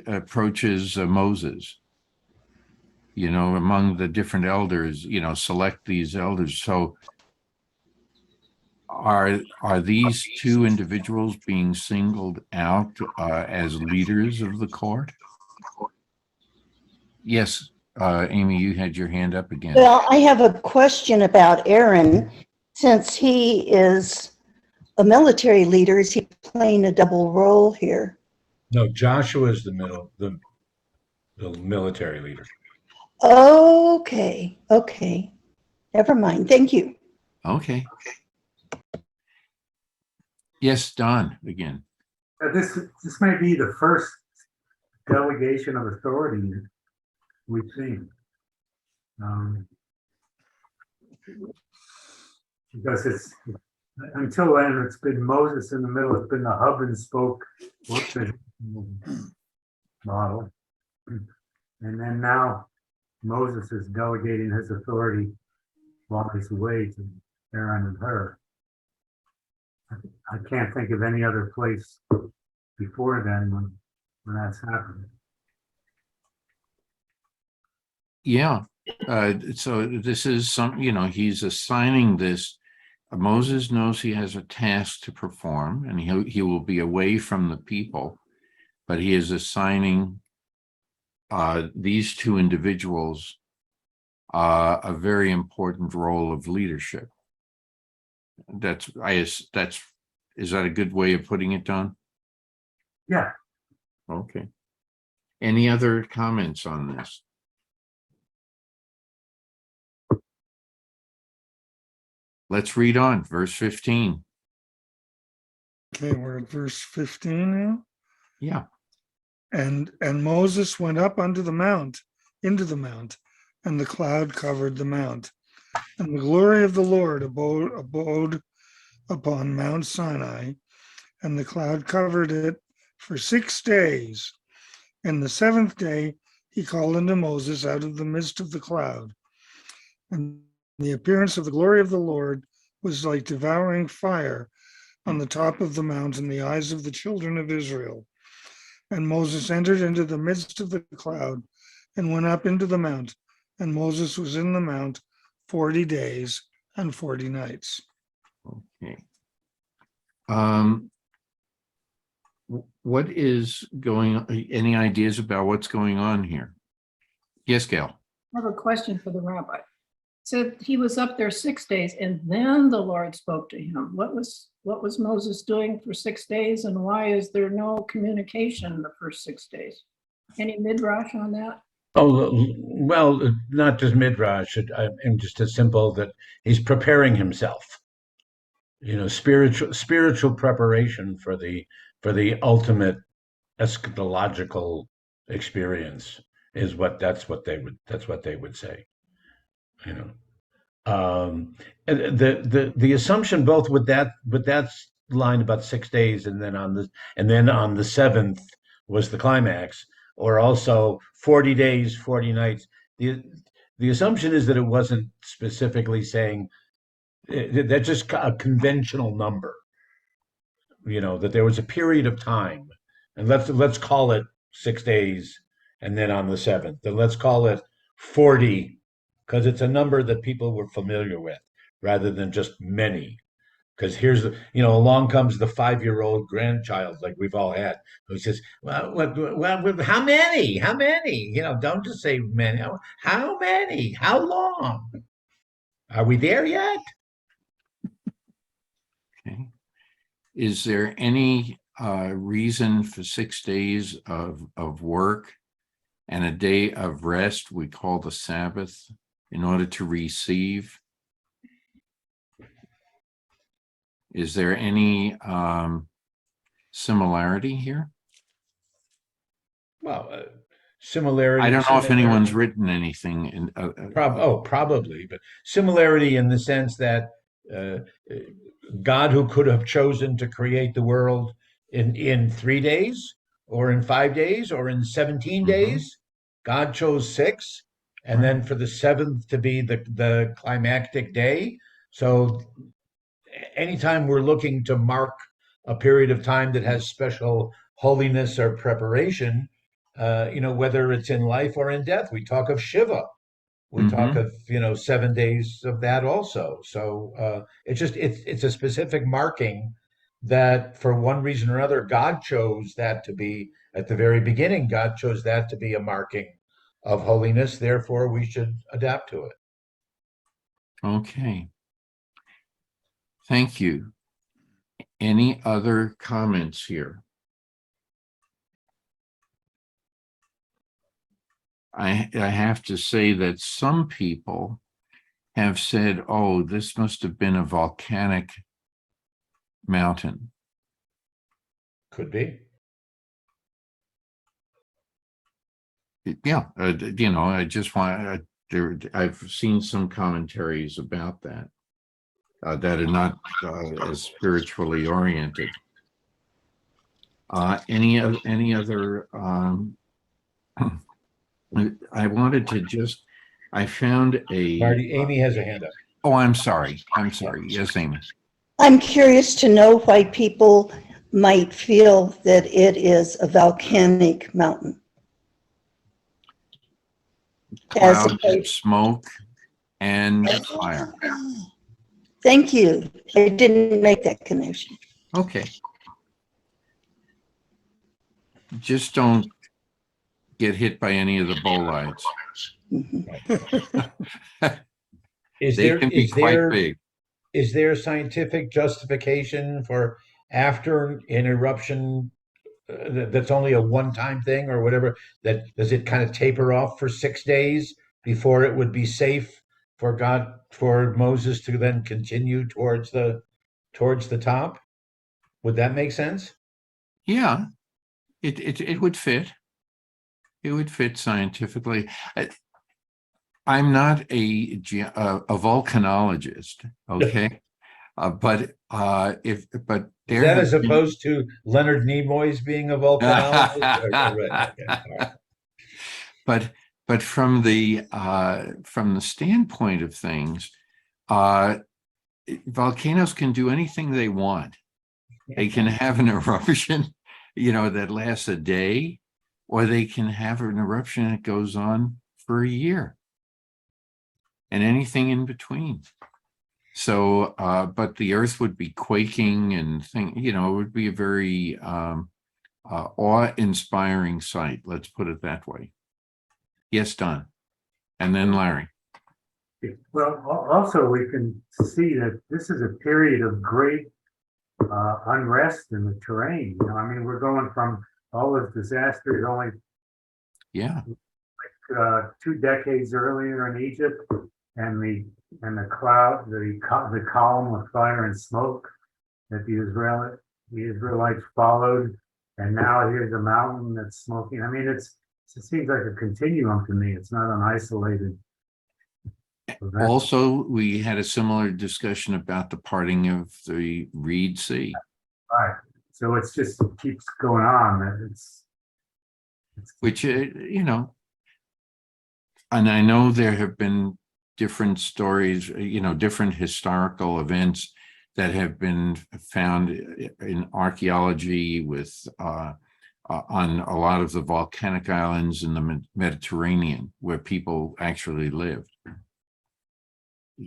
approaches Moses. Among the different elders, select these elders. So are these 2 individuals being singled out as leaders of the court? Yes, Amy, you had your hand up again. Well, I have a question about Aaron, since he is a military leader. Is he playing a double role here? No, Joshua is the military leader. Okay, okay. Never mind. Thank you. Okay. Yes, Don, again. This may be the first delegation of authority we've seen. Because until then, it's been Moses in the middle. It's been the hub and spoke workshop model. And then now Moses is delegating his authority while he's away to Aaron and her. I can't think of any other place before then when that's happened. Yeah. So this is some, he's assigning this. Moses knows he has a task to perform, and he will be away from the people, but he is assigning these two individuals a very important role of leadership. Is that a good way of putting it, Don? Yeah. Okay. Any other comments on this? Let's read on, verse 15. Okay, we're at verse 15 now. Yeah. And Moses went up into the mount, and the cloud covered the mount. And the glory of the Lord abode upon Mount Sinai, and the cloud covered it for 6 days. And the seventh day he called unto Moses out of the midst of the cloud. And the appearance of the glory of the Lord was like devouring fire on the top of the mount in the eyes of the children of Israel. And Moses entered into the midst of the cloud and went up into the mount. And Moses was in the mount 40 days and 40 nights. Okay. What is going on? Any ideas about what's going on here? Yes, Gail. I have a question for the rabbi. So he was up there 6 days, and then the Lord spoke to him. What was Moses doing for 6 days, and why is there no communication in the first 6 days? Any midrash on that? Oh, well, not just midrash. I'm just as simple that he's preparing himself. Spiritual preparation for the ultimate eschatological experience is that's what they would say. And the assumption both with that line about 6 days and then on the seventh was the climax, or also 40 days, 40 nights. The assumption is that it wasn't specifically saying that's just a conventional number. That there was a period of time, and let's call it 6 days, and then on the seventh, then let's call it 40, because it's a number that people were familiar with, rather than just many. Because along comes the 5-year-old grandchild, like we've all had, who says, well, how many? How many? Don't just say many. How many? How long? Are we there yet? Okay. Is there any reason for 6 days of work and a day of rest we call the Sabbath in order to receive? Is there any similarity here? Well, similarity. I don't know if anyone's written anything in probably, but similarity in the sense that God, who could have chosen to create the world in 3 days or in 5 days or in 17 days, God chose 6, and then for the seventh to be the climactic day. So anytime we're looking to mark a period of time that has special holiness or preparation, whether it's in life or in death, we talk of Shiva. We talk of 7 days of that also. So it's a specific marking that, for one reason or another, God chose that to be at the very beginning. God chose that to be a marking of holiness. Therefore, we should adapt to it. Okay. Thank you. Any other comments here? I have to say that some people have said, oh, this must have been a volcanic mountain. Could be. Yeah, I just want, I've seen some commentaries about that, that are not as spiritually oriented. Any other, I wanted to just, I found Marty, Amy has a hand up. Oh, I'm sorry. Yes, Amy. I'm curious to know why people might feel that it is a volcanic mountain. As Cloud, opposed- smoke, and fire. Thank you. I didn't make that connection. Okay. Just don't get hit by any of the bolides. Is They there can be is quite there big. is there scientific justification for after an eruption that's only a one-time thing or whatever? That does it kind of taper off for 6 days before it would be safe for Moses to then continue towards the top? Would that make sense? Yeah, it would fit. It would fit scientifically. I'm not a volcanologist, okay? But Is that as opposed to Leonard Nimoy's being a volcanologist? Right, okay. But from the standpoint of things, volcanoes can do anything they want. They can have an eruption, that lasts a day, or they can have an eruption that goes on for a year, and anything in between. So, but the earth would be quaking and it would be a very awe-inspiring sight. Let's put it that way. Yes, Don. And then Larry. Well, also we can see that this is a period of great unrest in the terrain. I mean, we're going from all this disaster only Yeah. 2 decades earlier in Egypt, and the cloud, the column of fire and smoke that the Israelites followed, and now here's a mountain that's smoking. I mean, it seems like a continuum to me. It's not an isolated event. Also, we had a similar discussion about the parting of the Reed Sea. Right. So it keeps going on. Which, and I know there have been different stories, different historical events that have been found in archaeology on a lot of the volcanic islands in the Mediterranean where people actually lived.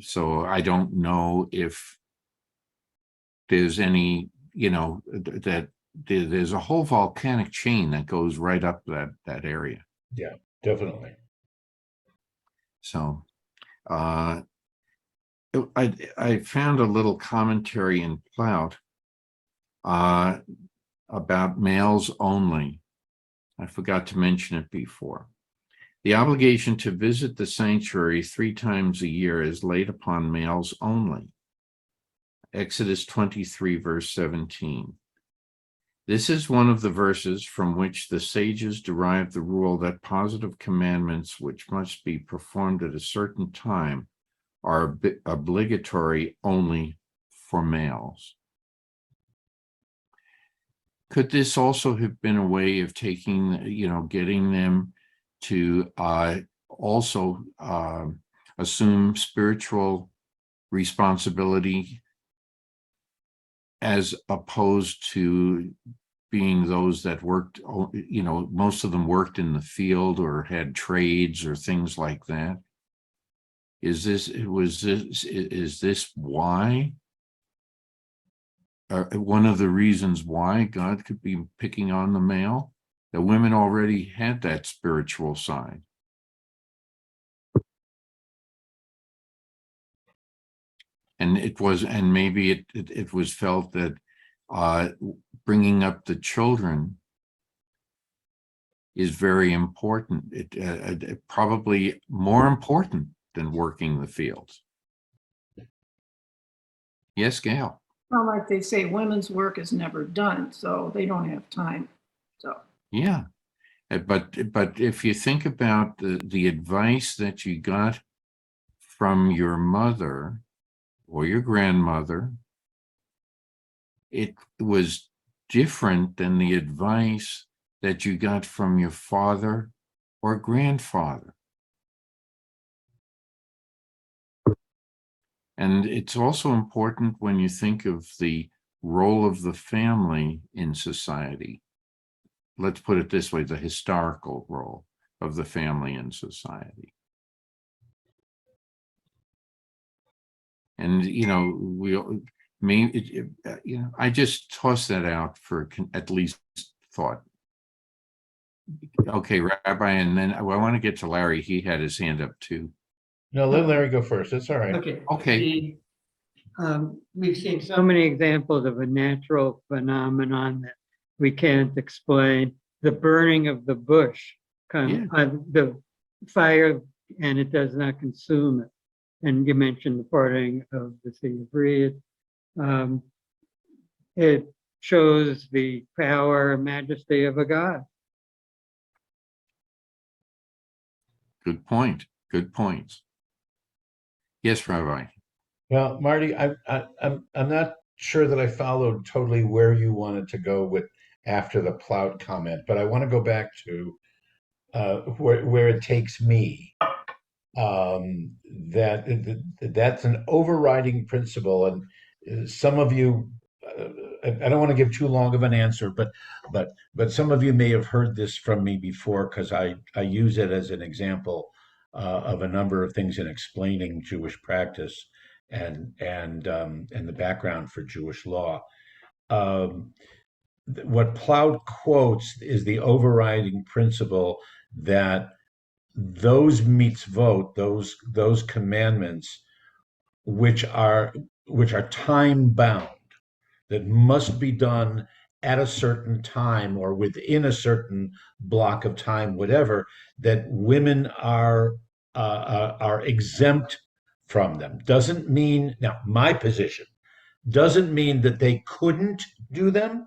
So I don't know if there's any, that there's a whole volcanic chain that goes right up that area. Yeah, definitely. So I found a little commentary in Plout about males only. I forgot to mention it before. The obligation to visit the sanctuary 3 times a year is laid upon males only. Exodus 23, verse 17. This is one of the verses from which the sages derive the rule that positive commandments which must be performed at a certain time are obligatory only for males. Could this also have been a way of getting them to also assume spiritual responsibility as opposed to being those that worked, most of them worked in the field or had trades or things like that? Is this why? One of the reasons why God could be picking on the male? The women already had that spiritual side. And maybe it was felt that bringing up the children is very important. It probably more important than working the fields. Yes, Gail. Well, like they say, women's work is never done, so they don't have time. So Yeah. But if you think about the advice that you got from your mother or your grandmother, it was different than the advice that you got from your father or grandfather. And it's also important when you think of the role of the family in society. Let's put it this way, the historical role of the family in society. And, I just toss that out for at least thought. Okay, Rabbi, and then I want to get to Larry. He had his hand up too. No, let Larry go first. That's all right. Okay. We've seen so many examples of a natural phenomenon that we can't explain. The burning of the bush, the fire, and it does not consume it. And you mentioned the parting of the Sea of Reeds. It shows the power and majesty of a God. Good point. Good points. Yes, Rabbi. Well, Marty, I'm not sure that I followed totally where you wanted to go with after the Plout comment, but I want to go back to where it takes me. That's an overriding principle, and some of you, I don't want to give too long of an answer, but some of you may have heard this from me before because I use it as an example of a number of things in explaining Jewish practice and the background for Jewish law. What Plout quotes is the overriding principle that those mitzvot, those commandments, which are time bound, that must be done at a certain time or within a certain block of time, whatever, that women are exempt from them. Doesn't mean, now my position doesn't mean that they couldn't do them.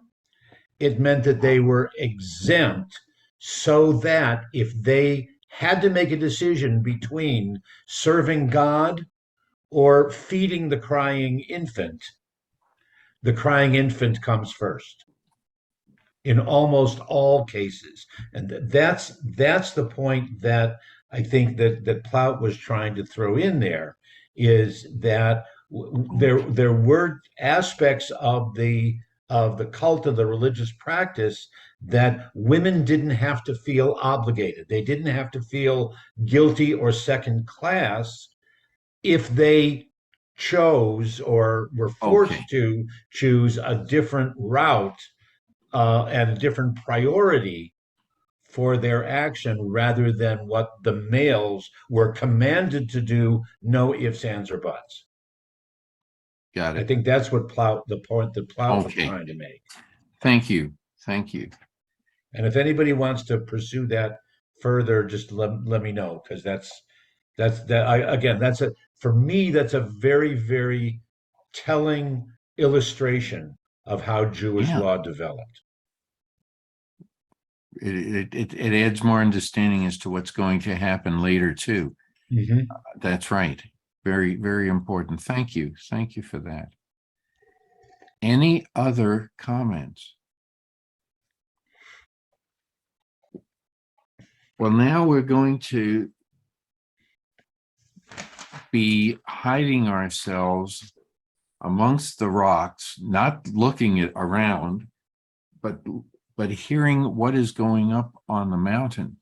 It meant that they were exempt so that if they had to make a decision between serving God or feeding the crying infant comes first in almost all cases. And that's the point that I think that Plout was trying to throw in there, is that there were aspects of the cult of the religious practice that women didn't have to feel obligated. They didn't have to feel guilty or second class if they chose or were forced to choose a different route and a different priority for their action rather than what the males were commanded to do, no ifs, ands, or buts. Got it. I think that's what the point that Plout was trying to make. Thank you. Thank you. And if anybody wants to pursue that further, just let me know, because for me, that's a very, very telling illustration of how Jewish law developed. It adds more understanding as to what's going to happen later too. Mm-hmm. That's right. Very, very important. Thank you. Thank you for that. Any other comments? Well, now we're going to be hiding ourselves amongst the rocks, not looking around, but hearing what is going up on the mountain.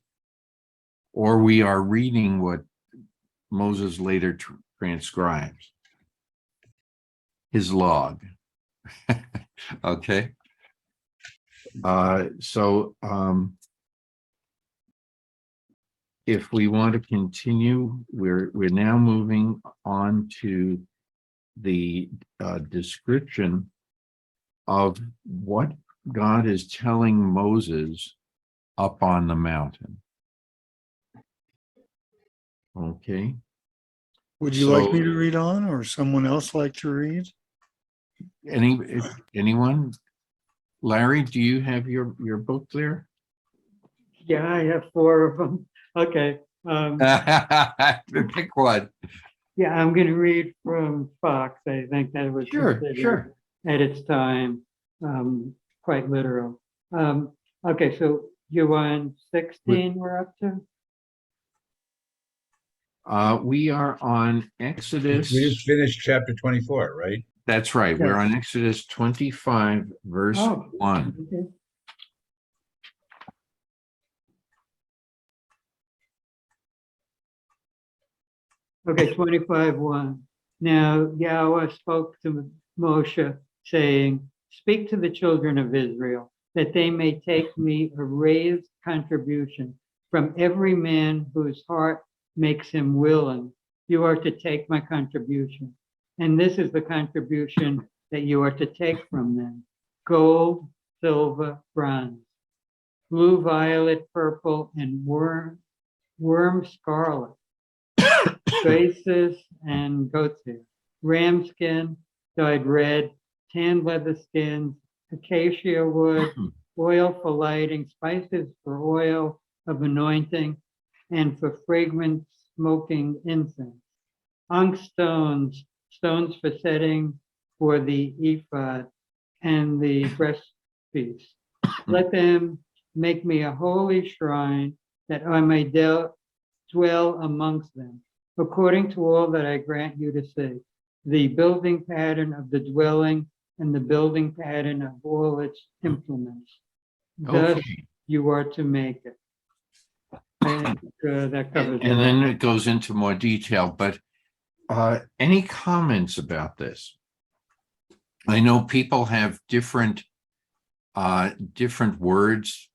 Or we are reading what Moses later transcribes, his log. Okay. So if we want to continue, we're now moving on to the description of what God is telling Moses up on the mountain. Okay. Would you like me So- to read on, or someone else like to read? Anyone? Larry, do you have your book there? Yeah, I have 4 of them. Okay. Pick one. Yeah, I'm going to read from Fox. I think that was Sure, considered sure. at its time quite literal. Okay, so you on 16 we're up to? We are on Exodus. We just finished chapter 24, right? That's right. We're Yes. on Exodus 25, verse Oh. 1. Okay. Okay, 25:1. Now Yahweh spoke to Moshe, saying, "Speak to the children of Israel, that they may take me a raised contribution from every man whose heart makes him willing. You are to take my contribution. And this is the contribution that you are to take from them: gold, silver, bronze, blue, violet, purple, and worm scarlet, basis and goat's hair, ram skin dyed red, tan leather skins, acacia wood, oil for lighting, spices for oil of anointing, and for fragrant smoking incense, onyx stones, stones for setting for the ephod and the breastpiece. Let them make me a holy shrine, that I may dwell amongst them, according to all that I grant you to see, the building pattern of the dwelling and the building pattern of all its implements. Thus Okay. you are to make it." And that covers And it. then it goes into more detail, but any comments about this? I know people have different words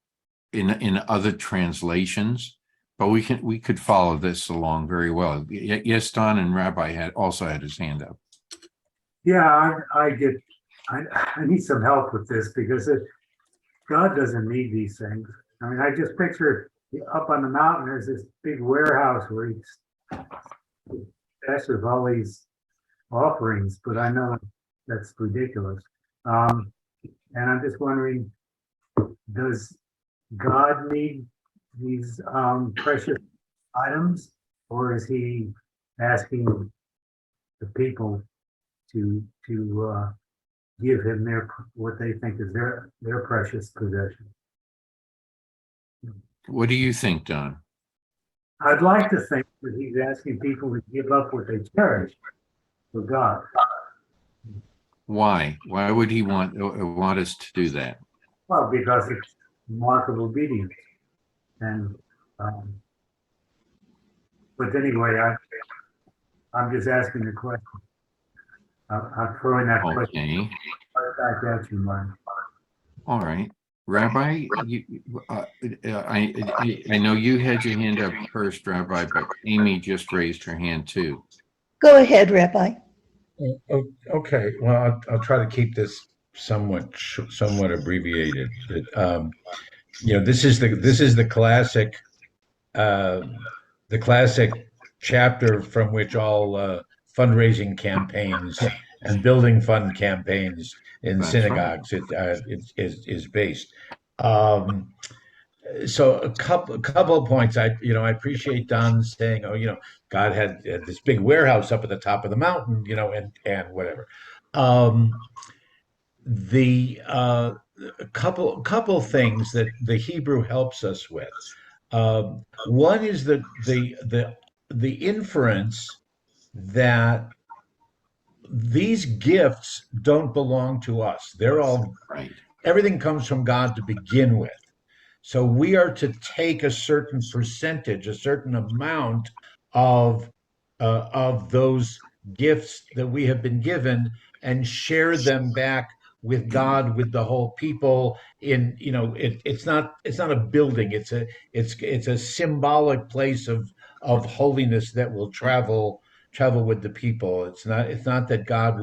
in other translations, but we could follow this along very well. Yes, Don, and Rabbi also had his hand up. Yeah, I need some help with this because God doesn't need these things. I mean, I just picture up on the mountain, there's this big warehouse where he's that's with all these offerings, but I know that's ridiculous. And I'm just wondering, does God need these precious items, or is he asking the people to give him what they think is their precious possession? What do you think, Don? I'd like to think that he's asking people to give up what they cherish for God. Why? Why would he want us to do that? Well, because it's a mark of obedience. And but anyway, I'm just asking the question. I'm throwing that question Okay. right back at you, Mark. All right. Rabbi, I know you had your hand up first, Rabbi, but Amy just raised her hand too. Go ahead, Rabbi. Okay, well, I'll try to keep this somewhat abbreviated. This is the classic chapter from which all fundraising campaigns and building fund campaigns in That's synagogues is based. So a couple of points. I appreciate Don saying, God had this big warehouse up at the top of the mountain, and whatever. The couple things that the Hebrew helps us with. One is the inference that these gifts don't belong to us. They're all right. Everything comes from God to begin with. So we are to take a certain percentage, a certain amount of those gifts that we have been given, and share them back with God, with the whole people. It's not a building. It's a symbolic place of holiness that will travel with the people. It's not that God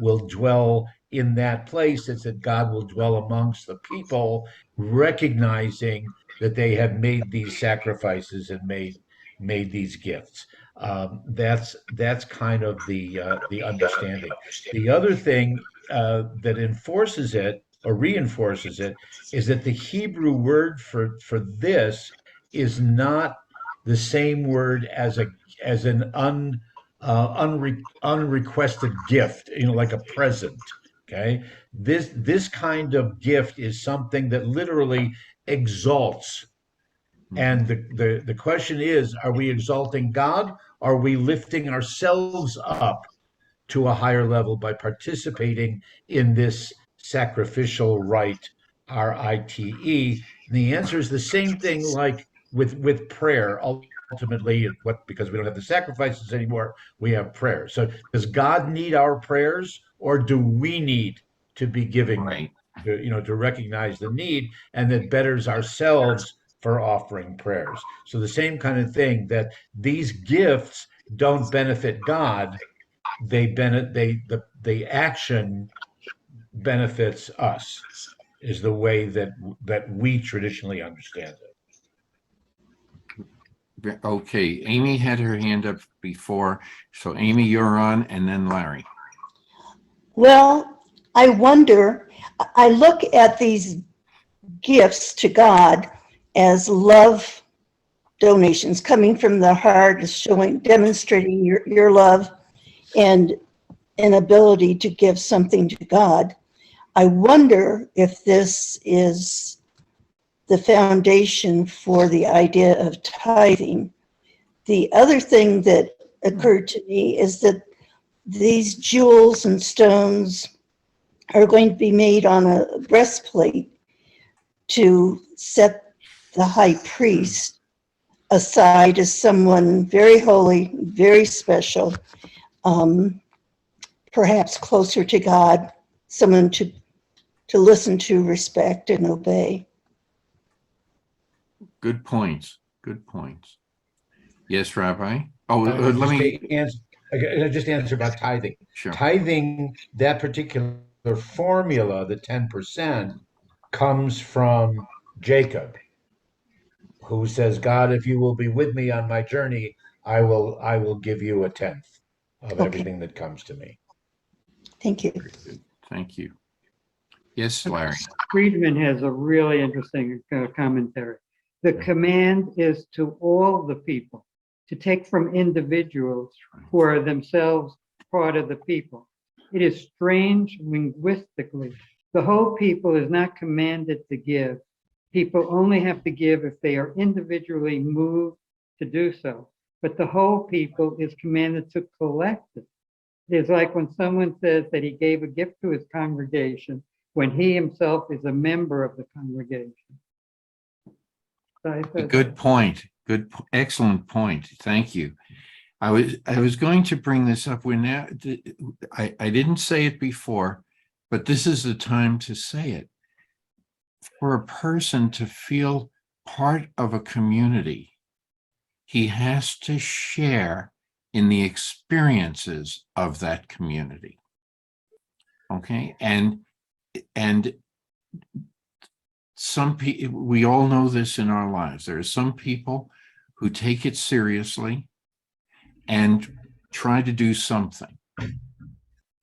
will dwell in that place. It's that God will dwell amongst the people, recognizing that they have made these sacrifices and made these gifts. That's kind of the understanding. The other thing that enforces it or reinforces it is that the Hebrew word for this is not the same word as an unrequested gift, like a present. Okay, this kind of gift is something that literally exalts. And the question is, are we exalting God? Are we lifting ourselves up to a higher level by participating in this sacrificial rite, RITE? And the answer is the same thing like with prayer. Ultimately, because we don't have the sacrifices anymore, we have prayer. So does God need our prayers, or do we need to be giving them? To recognize the need, and that betters ourselves for offering prayers. So the same kind of thing, that these gifts don't benefit God, the action benefits us, is the way that we traditionally understand it. Okay, Amy had her hand up before. So Amy, you're on, and then Larry. Well, I wonder, I look at these gifts to God as love donations coming from the heart, demonstrating your love and an ability to give something to God. I wonder if this is the foundation for the idea of tithing. The other thing that occurred to me is that these jewels and stones are going to be made on a breastplate to set the high priest aside as someone very holy, very special, perhaps closer to God, someone to listen to, respect, and obey. Good points. Good points. Yes, Rabbi. Oh, Let let me just answer about tithing. Sure. Tithing, that particular formula, the 10%, comes from Jacob, who says, God, if you will be with me on my journey, I will give you a tenth of everything that comes to me. Thank you. Thank you. Yes, Larry. Friedman has a really interesting commentary. The command is to all the people to take from individuals who are themselves part of the people. It is strange linguistically. The whole people is not commanded to give. People only have to give if they are individually moved to do so. But the whole people is commanded to collect it. It's like when someone says that he gave a gift to his congregation when he himself is a member of the congregation. Good point. Excellent point. Thank you. I was going to bring this up. I didn't say it before, but this is the time to say it. For a person to feel part of a community, he has to share in the experiences of that community. Okay, and some people, we all know this in our lives. There are some people who take it seriously and try to do something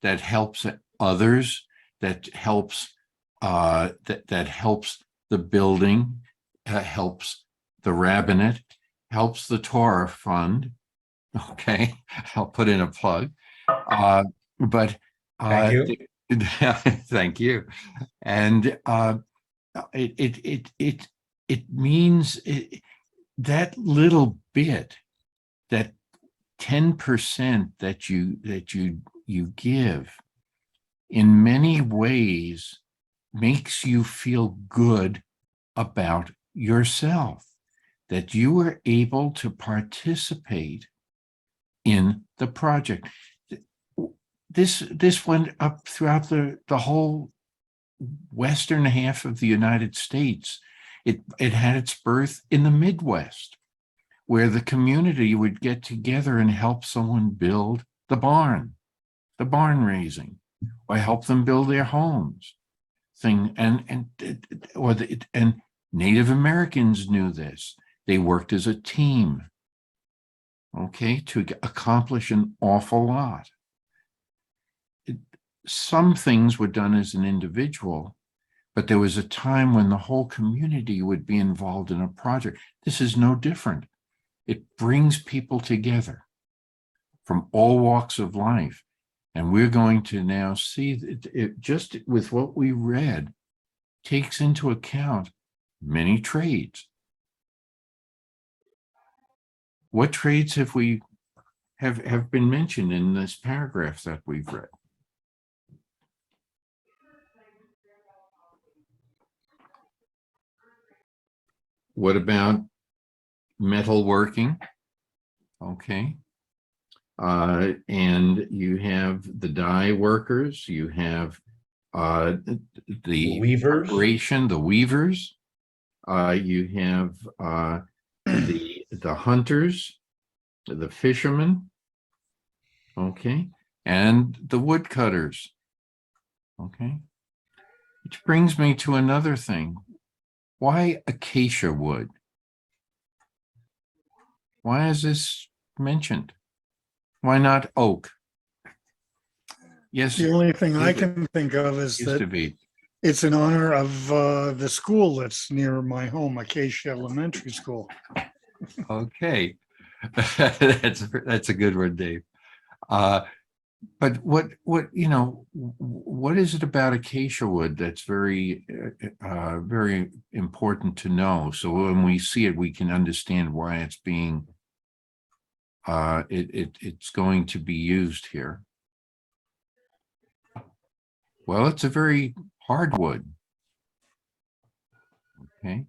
that helps others, that helps that helps the building, helps the rabbinate, helps the Torah fund. Okay, I'll put in a plug. But Thank you. Thank you. And it means that little bit, that 10% that you give, in many ways makes you feel good about yourself, that you were able to participate in the project. This went up throughout the whole western half of the United States. It had its birth in the Midwest, where the community would get together and help someone build the barn raising. or help them build their homes. And Native Americans knew this. They worked as a team, okay, to accomplish an awful lot. Some things were done as an individual, but there was a time when the whole community would be involved in a project. This is no different. It brings people together from all walks of life. And we're going to now see that it just with what we read takes into account many trades. What trades have been mentioned in this paragraph that we've read? What about metalworking? Okay. And you have the dye workers, you have the Weavers. preparation, the weavers, you have the hunters, the fishermen, okay, and the woodcutters, okay. Which brings me to another thing. Why acacia wood? Why is this mentioned? Why not oak? Yes. The only thing I can think of is Used to that be. it's in honor of the school that's near my home, Acacia Elementary School. Okay. That's a good one, Dave. But what is it about acacia wood that's very very important to know? So when we see it, we can understand why it's being it's going to be used here. Well, it's a very hard wood. Okay.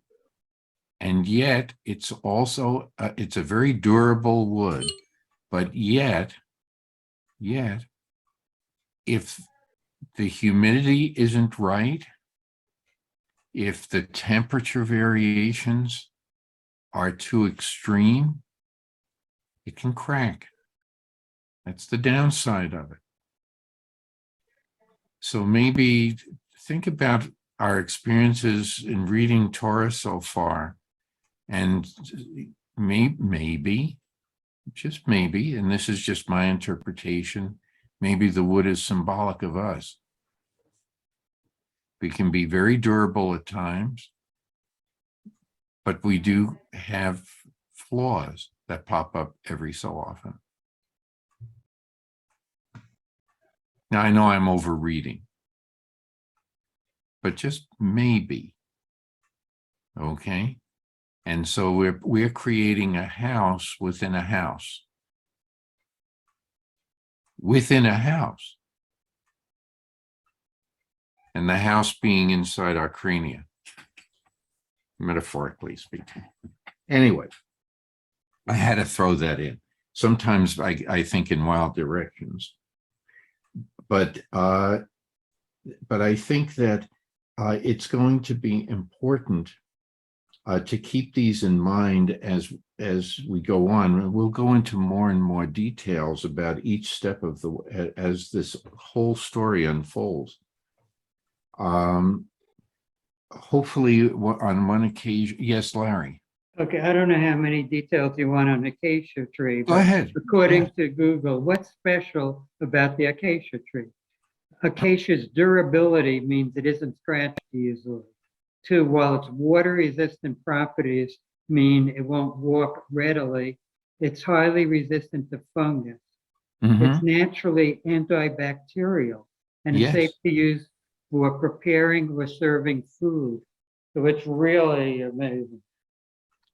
And yet it's also it's a very durable wood, but yet if the humidity isn't right, if the temperature variations are too extreme, it can crack. That's the downside of it. So maybe think about our experiences in reading Torah so far, and maybe, just maybe, and this is just my interpretation, maybe the wood is symbolic of us. We can be very durable at times, but we do have flaws that pop up every so often. Now, I know I'm overreading, but just maybe, okay? And so we're creating a house within a house. Within a house. And the house being inside our crania, metaphorically speaking. Anyway, I had to throw that in. Sometimes I think in wild directions. But I think that it's going to be important to keep these in mind as we go on. We'll go into more and more details about each step of as this whole story unfolds. Hopefully on one occasion, yes, Larry. Okay, I don't know how many details you want on acacia tree. Go but ahead. According to Google, what's special about the acacia tree? Acacia's durability means it isn't scratched easily. 2, while its water-resistant properties mean it won't warp readily, it's highly resistant to fungus. It's naturally antibacterial, and it's safe to use for preparing or serving food. So it's really amazing.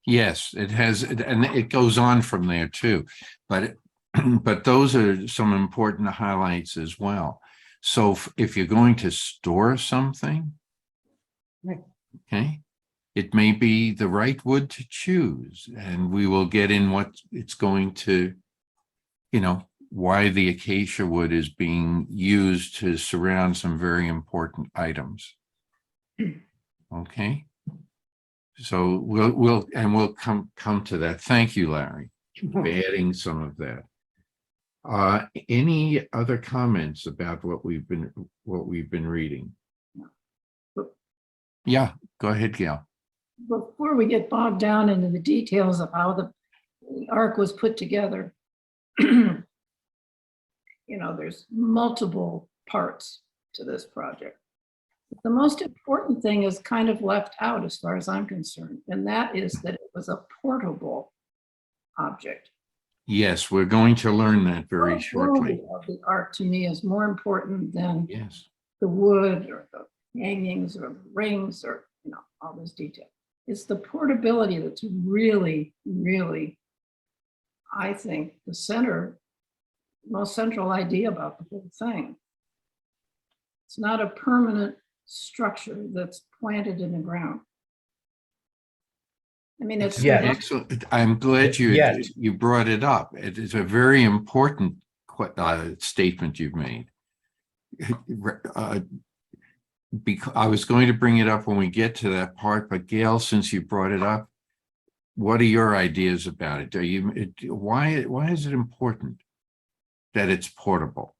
Yes, it has, and it goes on from there too. But those are some important highlights as well. So if you're going to store something, okay, it may be the right wood to choose, and we will get in what it's going to, why the acacia wood is being used to surround some very important items. Okay. So we'll come to that. Thank you, Larry, for adding some of that. Any other comments about what we've been reading? Yeah, go ahead, Gail. Before we get bogged down into the details of how the ark was put together, you know, there's multiple parts to this project. The most important thing is kind of left out as far as I'm concerned, and that is that it was a portable object. Yes, we're going to learn that very shortly. The of the ark to me is more important than Yes. the wood or the hangings or rings or, you know, all this detail. It's the portability that's really, really, I think, the most central idea about the whole thing. It's not a permanent structure that's planted in the ground. I mean, it's Excellent. I'm glad you brought it up. It is a very important statement you've made. Because I was going to bring it up when we get to that part, but Gail, since you brought it up, what are your ideas about it? Why is it important that it's portable?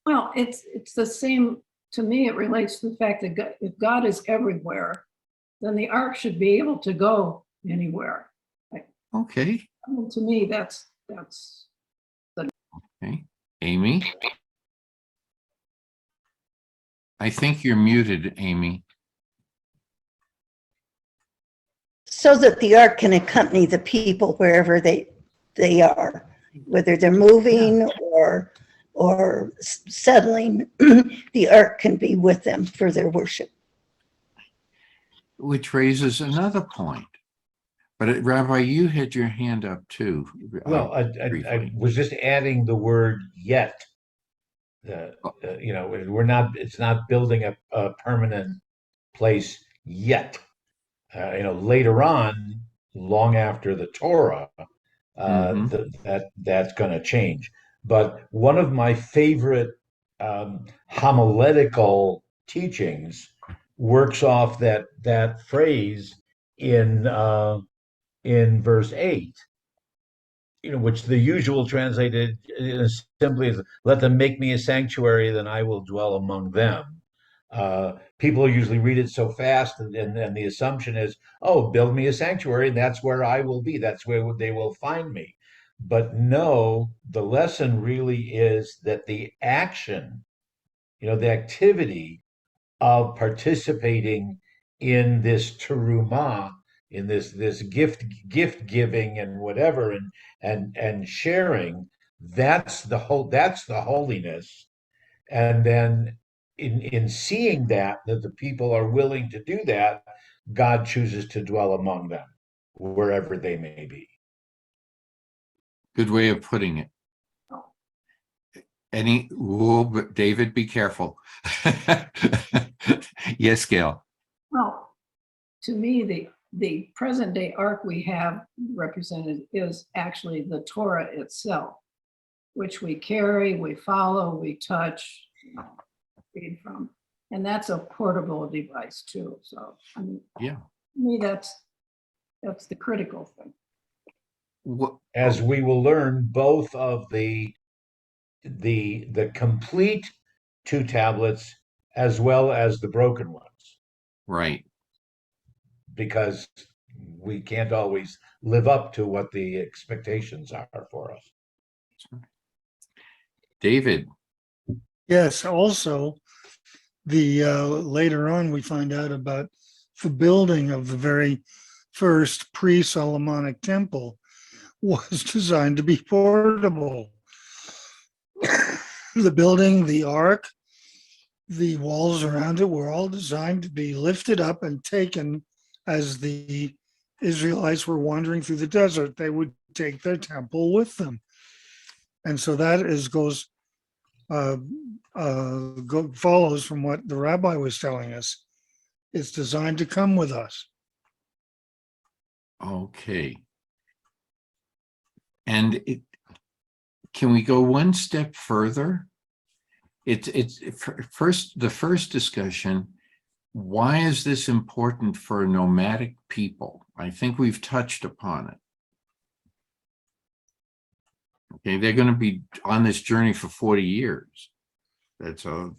Well, it's the same. To me, it relates to the fact that if God is everywhere, then the ark should be able to go anywhere. Okay. I mean, to me, that's the. Okay. Amy? I think you're muted, Amy. So that the ark can accompany the people wherever they are, whether they're moving or settling, the ark can be with them for their worship. Which raises another point. But Rabbi, you had your hand up too. Well, I was just adding the word yet. You know, it's not building a permanent place yet. You know, later on, long after the Torah, that's going to change. But one of my favorite homiletical teachings works off that phrase in verse 8. You know, which the usual translated simply is, "Let them make me a sanctuary, then I will dwell among them." People usually read it so fast, and the assumption is, "Oh, build me a sanctuary, and that's where I will be. That's where they will find me." But no, the lesson really is that the action, you know, the activity of participating in this terumah, in this gift giving and whatever, and sharing, that's the holiness. And then in seeing that the people are willing to do that, God chooses to dwell among them wherever they may be. Good way of putting it. But David, be careful. Yes, Gail. Well, to me, the present day ark we have represented is actually the Torah itself, which we carry, we follow, we touch, read from, and that's a portable device too. So, I mean, yeah, to me, that's the critical thing. As we will learn, both of the complete 2 tablets as well as the broken ones. Right. Because we can't always live up to what the expectations are for us. David. Yes, also, the later on we find out about the building of the very first pre-Solomonic temple was designed to be portable. The building, the ark, the walls around it were all designed to be lifted up and taken as the Israelites were wandering through the desert. They would take their temple with them. And so that follows from what the rabbi was telling us. It's designed to come with us. Okay. And can we go one step further? It's first, the first discussion, why is this important for nomadic people? I think we've touched upon it. Okay, they're going to be on this journey for 40 years. That's a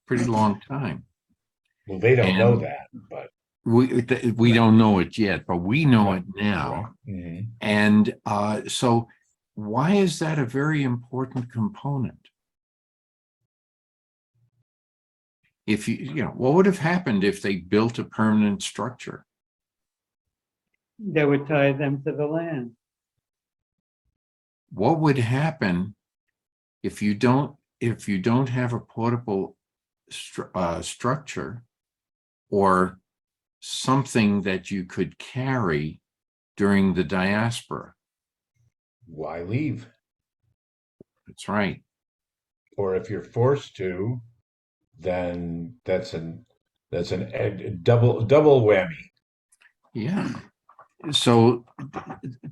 pretty long time. Well, they don't know And that, but we don't know it yet, but we know it now. right. Mhm. And so why is that a very important component? If what would have happened if they built a permanent structure? That would tie them to the land. What would happen if you don't have a portable structure or something that you could carry during the diaspora? Why leave? That's right. Or if you're forced to, then that's a double whammy. Yeah. So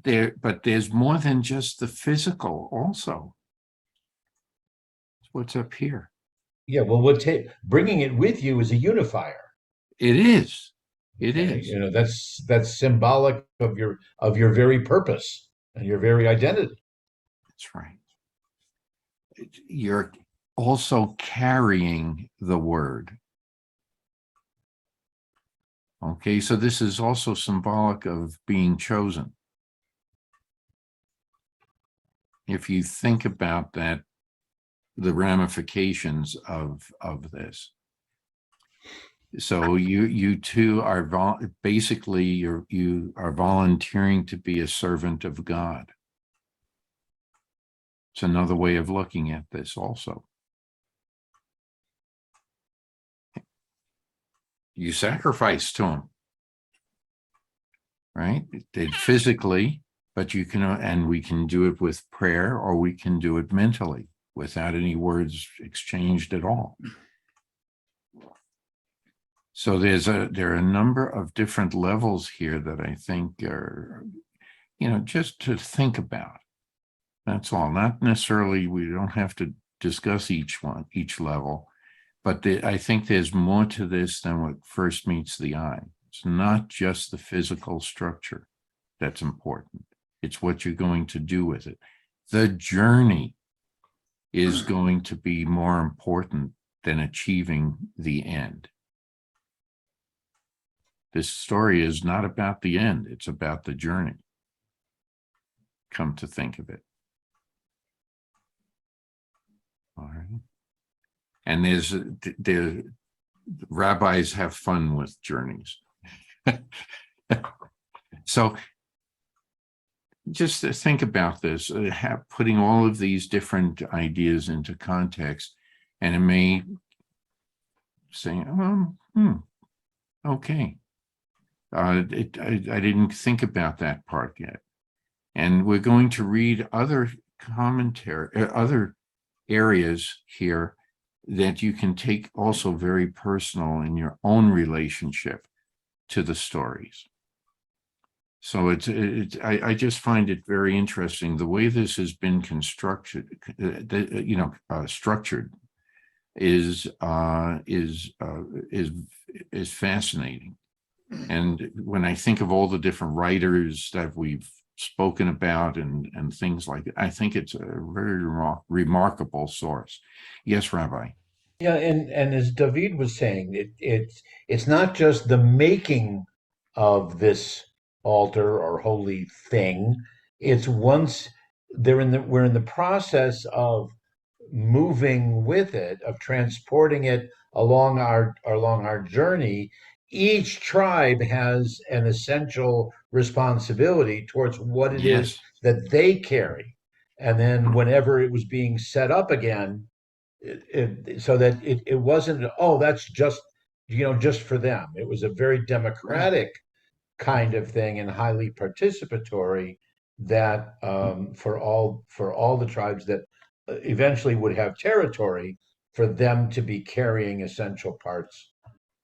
there's more than just the physical also. What's up here? Yeah, well, bringing it with you is a unifier. It is. It Okay? is. You know, that's symbolic of your very purpose and your very identity. That's right. You're also carrying the word. Okay, so this is also symbolic of being chosen. If you think about that, the ramifications of this. So you two are basically you are volunteering to be a servant of God. It's another way of looking at this also. You sacrifice to him, right? Physically, but you can, and we can do it with prayer, or we can do it mentally without any words exchanged at all. So there are a number of different levels here that I think are, just to think about. That's all. Not necessarily, we don't have to discuss each level, but I think there's more to this than what first meets the eye. It's not just the physical structure that's important. It's what you're going to do with it. The journey is going to be more important than achieving the end. This story is not about the end. It's about the journey. Come to think of it. All right. And the rabbis have fun with journeys. So just to think about this, putting all of these different ideas into context, and it may say, okay. I didn't think about that part yet. And we're going to read other commentary, other areas here that you can take also very personal in your own relationship to the stories. So I just find it very interesting the way this has been constructed, structured is fascinating. And when I think of all the different writers that we've spoken about and things like that, I think it's a very remarkable source. Yes, Rabbi. Yeah, and as David was saying, it's not just the making of this altar or holy thing. It's once we're in the process of moving with it, of transporting it along our journey. Each tribe has an essential responsibility towards what it is that they carry. And then whenever it was being set up again, so that it wasn't, that's just for them. It was a very democratic kind of thing and highly participatory that for all the tribes that eventually would have territory, for them to be carrying essential parts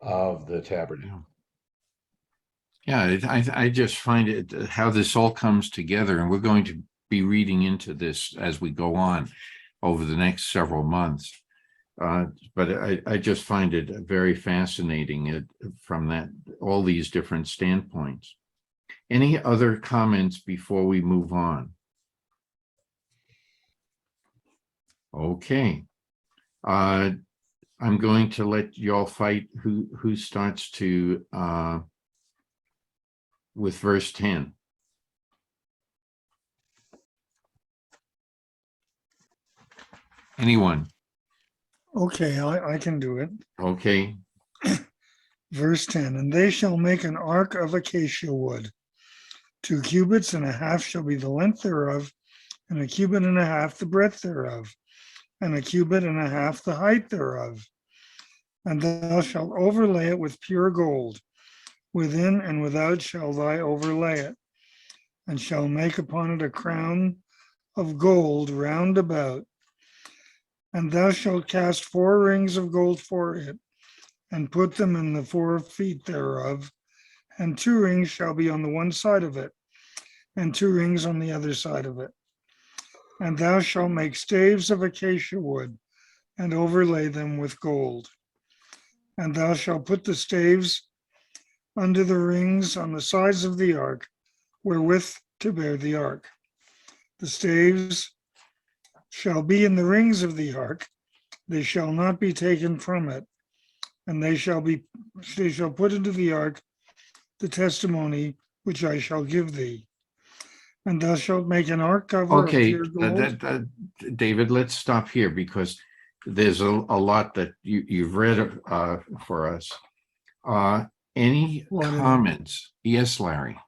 of the tabernacle. Yeah, I just find it how this all comes together, and we're going to be reading into this as we go on over the next several months. But I just find it very fascinating from all these different standpoints. Any other comments before we move on? Okay. I'm going to let y'all fight who starts to with verse 10. Anyone? Okay, I can do it. Okay. Verse 10, and they shall make an ark of acacia wood. 2 cubits and a half shall be the length thereof, and a cubit and a half the breadth thereof, and a cubit and a half the height thereof. And thou shalt overlay it with pure gold. Within and without shall thou overlay it, and shall make upon it a crown of gold round about. And thou shalt cast 4 rings of gold for it, and put them in the 4 feet thereof, and 2 rings shall be on the one side of it, and 2 rings on the other side of it. And thou shalt make staves of acacia wood, and overlay them with gold. And thou shalt put the staves under the rings on the sides of the ark, wherewith to bear the ark. The staves shall be in the rings of the ark, they shall not be taken from it, and they shall put into the ark the testimony which I shall give thee. And thou shalt make an ark cover of Okay, pure gold. David, let's stop here because there's a lot that you've read for us. Any comments? Yes, Larry.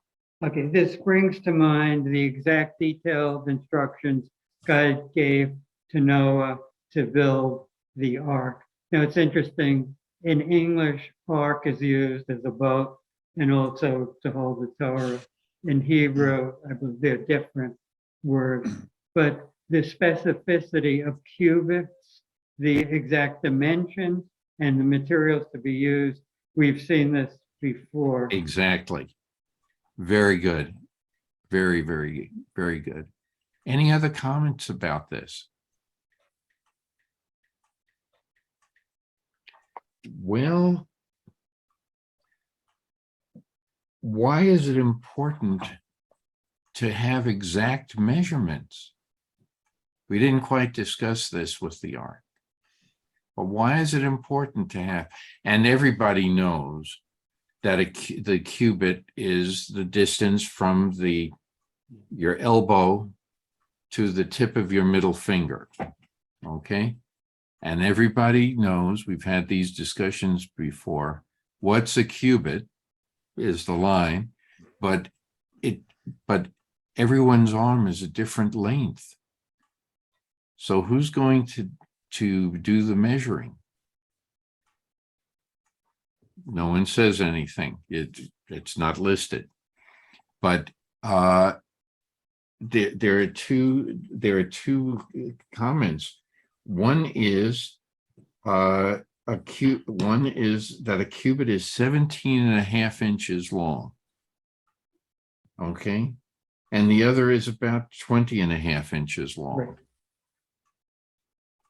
Okay, this brings to mind the exact detailed instructions God gave to Noah to build the ark. Now, it's interesting, in English, ark is used as a boat and also to hold the Torah. In Hebrew, I believe they're different words, but the specificity of cubits, the exact dimensions, and the materials to be used, we've seen this before. Exactly. Very good. Very, very, very good. Any other comments about this? Well, why is it important to have exact measurements? We didn't quite discuss this with the ark. But why is it important to have? And everybody knows that the cubit is the distance from your elbow to the tip of your middle finger. Okay? And everybody knows, we've had these discussions before, what's a cubit is the line, but everyone's arm is a different length. So who's going to do the measuring? No one says anything. It's not listed. But there are two comments. One is that a cubit is 17.5 inches long. Okay. And the other is about 20.5 inches long. Right.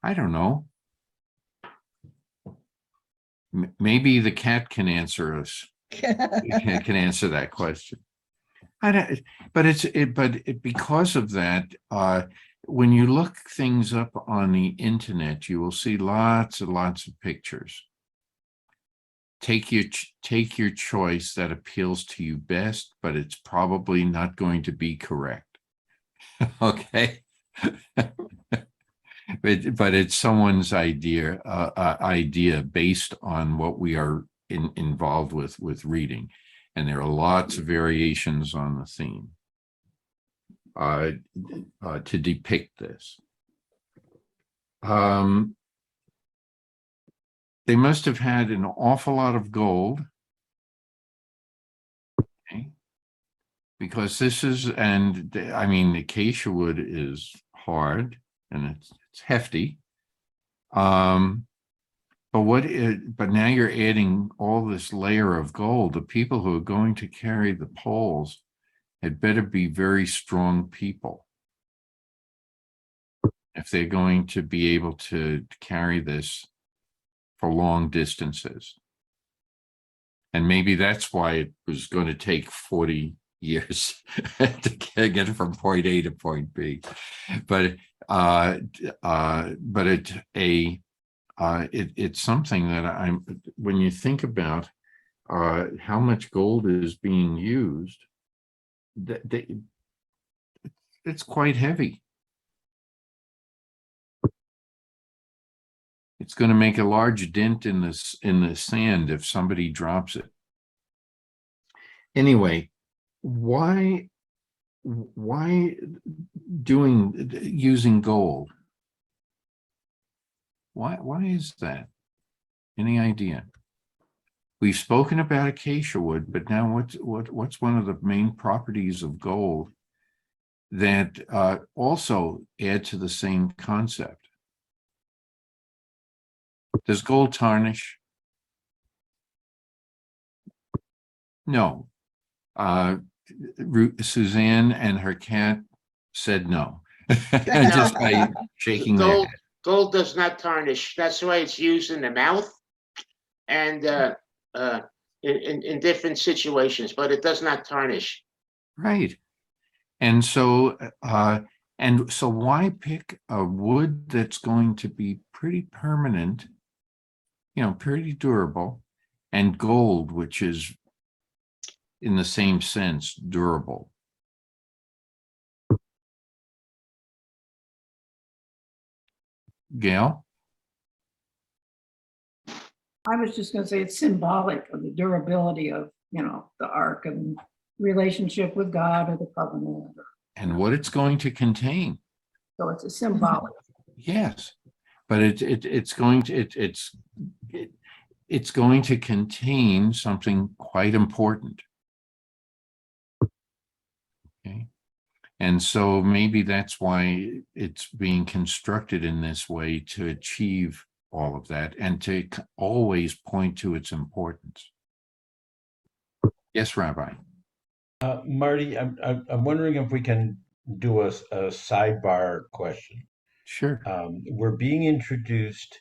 I don't know. Maybe the cat can answer us. Can answer that question. Because of that, when you look things up on the internet, you will see lots and lots of pictures. Take your choice that appeals to you best, but it's probably not going to be correct. Okay. But it's someone's idea based on what we are involved with reading, and there are lots of variations on the theme to depict this. They must have had an awful lot of gold, okay? Because this is, and I mean, the acacia wood is hard and it's hefty. But now you're adding all this layer of gold. The people who are going to carry the poles had better be very strong people if they're going to be able to carry this for long distances. And maybe that's why it was going to take 40 years to get it from point A to point B. But But it's something that when you think about how much gold is being used, it's quite heavy. It's going to make a large dent in the sand if somebody drops it. Anyway, why using gold? Why is that? Any idea? We've spoken about acacia wood, but now what's one of the main properties of gold that also add to the same concept? Does gold tarnish? No. Suzanne and her cat said no, just by shaking their head. Gold does not tarnish. That's why it's used in the mouth and in different situations, but it does not tarnish. Right. And so why pick a wood that's going to be pretty permanent, pretty durable, and gold, which is in the same sense durable? Gail? I was just going to say it's symbolic of the durability of, the ark and relationship with God or the covenant. And what it's going to contain. So it's a symbolic. Yes, but it's going to contain something quite important. Okay. And so maybe that's why it's being constructed in this way, to achieve all of that and to always point to its importance. Yes, Rabbi. Marty, I'm wondering if we can do a sidebar question. Sure. We're being introduced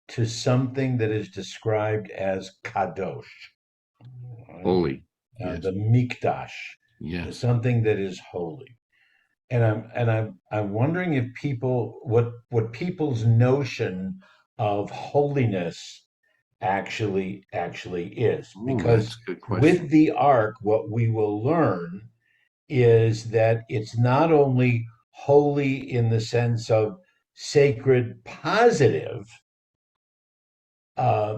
to something that is described as kadosh. Holy. Yes. The mikdash. Yes. Something that is holy. And I'm wondering if what people's notion of holiness actually is. Ooh, because that's a good question. With the ark, what we will learn is that it's not only holy in the sense of sacred, positive,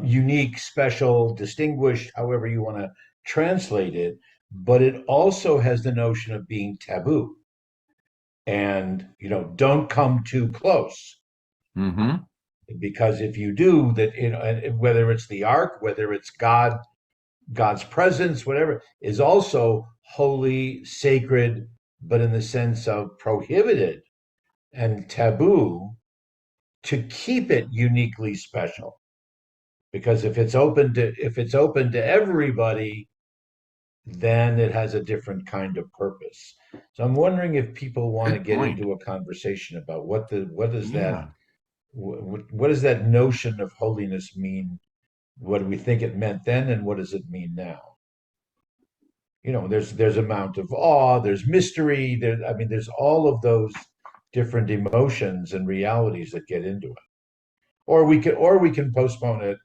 unique, special, distinguished, however you want to translate it, but it also has the notion of being taboo. And, don't come too close. Mm-hmm. Because if you do, that, whether it's the ark, whether it's God's presence, whatever, is also holy, sacred, but in the sense of prohibited and taboo, to keep it uniquely special. Because if it's open to everybody, then it has a different kind of purpose. So I'm wondering if people want to get into a conversation about what does that notion of holiness mean? What do we think it meant then, and what does it mean now? There's amount of awe, there's mystery, there's all of those different emotions and realities that get into it. Or we can postpone it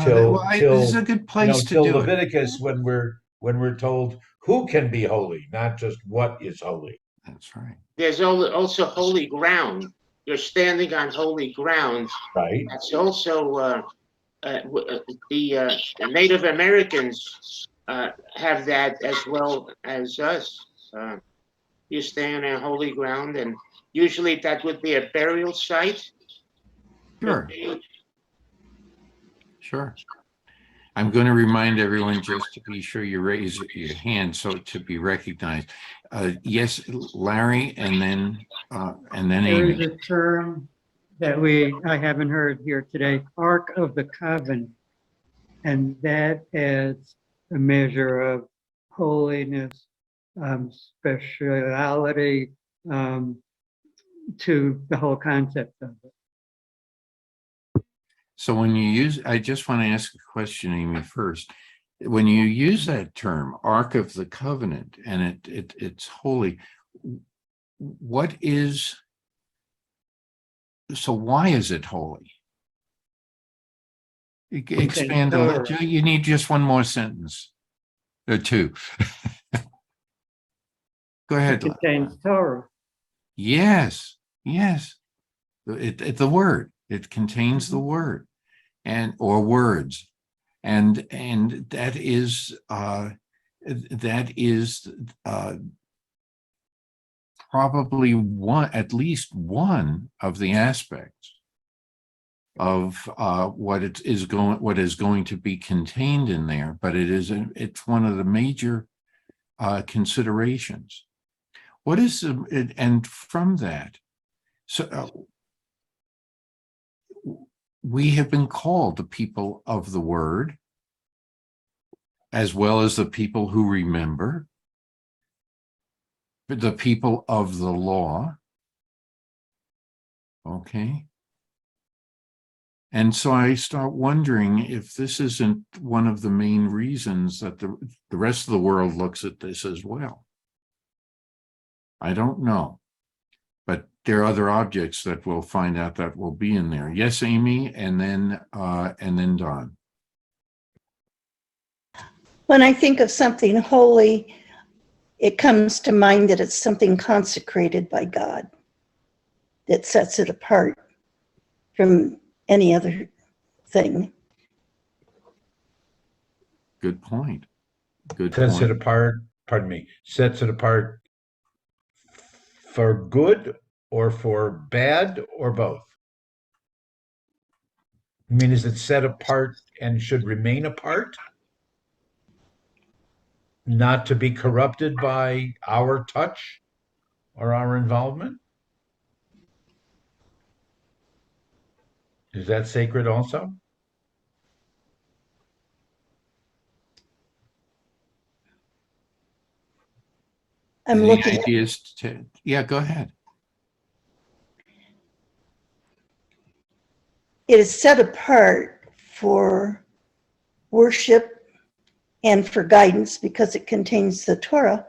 till this is a good place to do Leviticus, when we're told who can be holy, not just what is holy. That's right. There's also holy ground. You're standing on holy ground. Right. That's also the Native Americans have that as well as us. You stand on holy ground, and usually that would be a burial site. Sure. I'm going to remind everyone just to be sure you raise your hand so to be recognized. Yes, Larry, and then Amy. There is a term that I haven't heard here today, Ark of the Covenant, and that adds a measure of holiness, speciality to the whole concept of it. So when you use, I just want to ask a question, Amy, first. When you use that term, Ark of the Covenant, and it's holy, what is so why is it holy? Contains Expand a Torah. little. You need just one more sentence or two. Go It ahead. contains Torah. Yes, yes. The word. It contains the Mhm. word, and or words, and that is probably at least one of the aspects of what is going to be contained in there. But it's one of the major considerations. What is and from that, so we have been called the people of the word, as well as the people who remember, the people of the law. Okay. And so I start wondering if this isn't one of the main reasons that the rest of the world looks at this as well. I don't know, but there are other objects that we'll find out that will be in there. Yes, Amy, and then Don. When I think of something holy, it comes to mind that it's something consecrated by God that sets it apart from any other thing. Good point. Good Sets it point. apart, pardon me, sets it apart for good or for bad or both? I mean, is it set apart and should remain apart? Not to be corrupted by our touch or our involvement? Is that sacred also? I'm Any looking at ideas? Yeah, go ahead. it is set apart for worship and for guidance because it contains the Torah.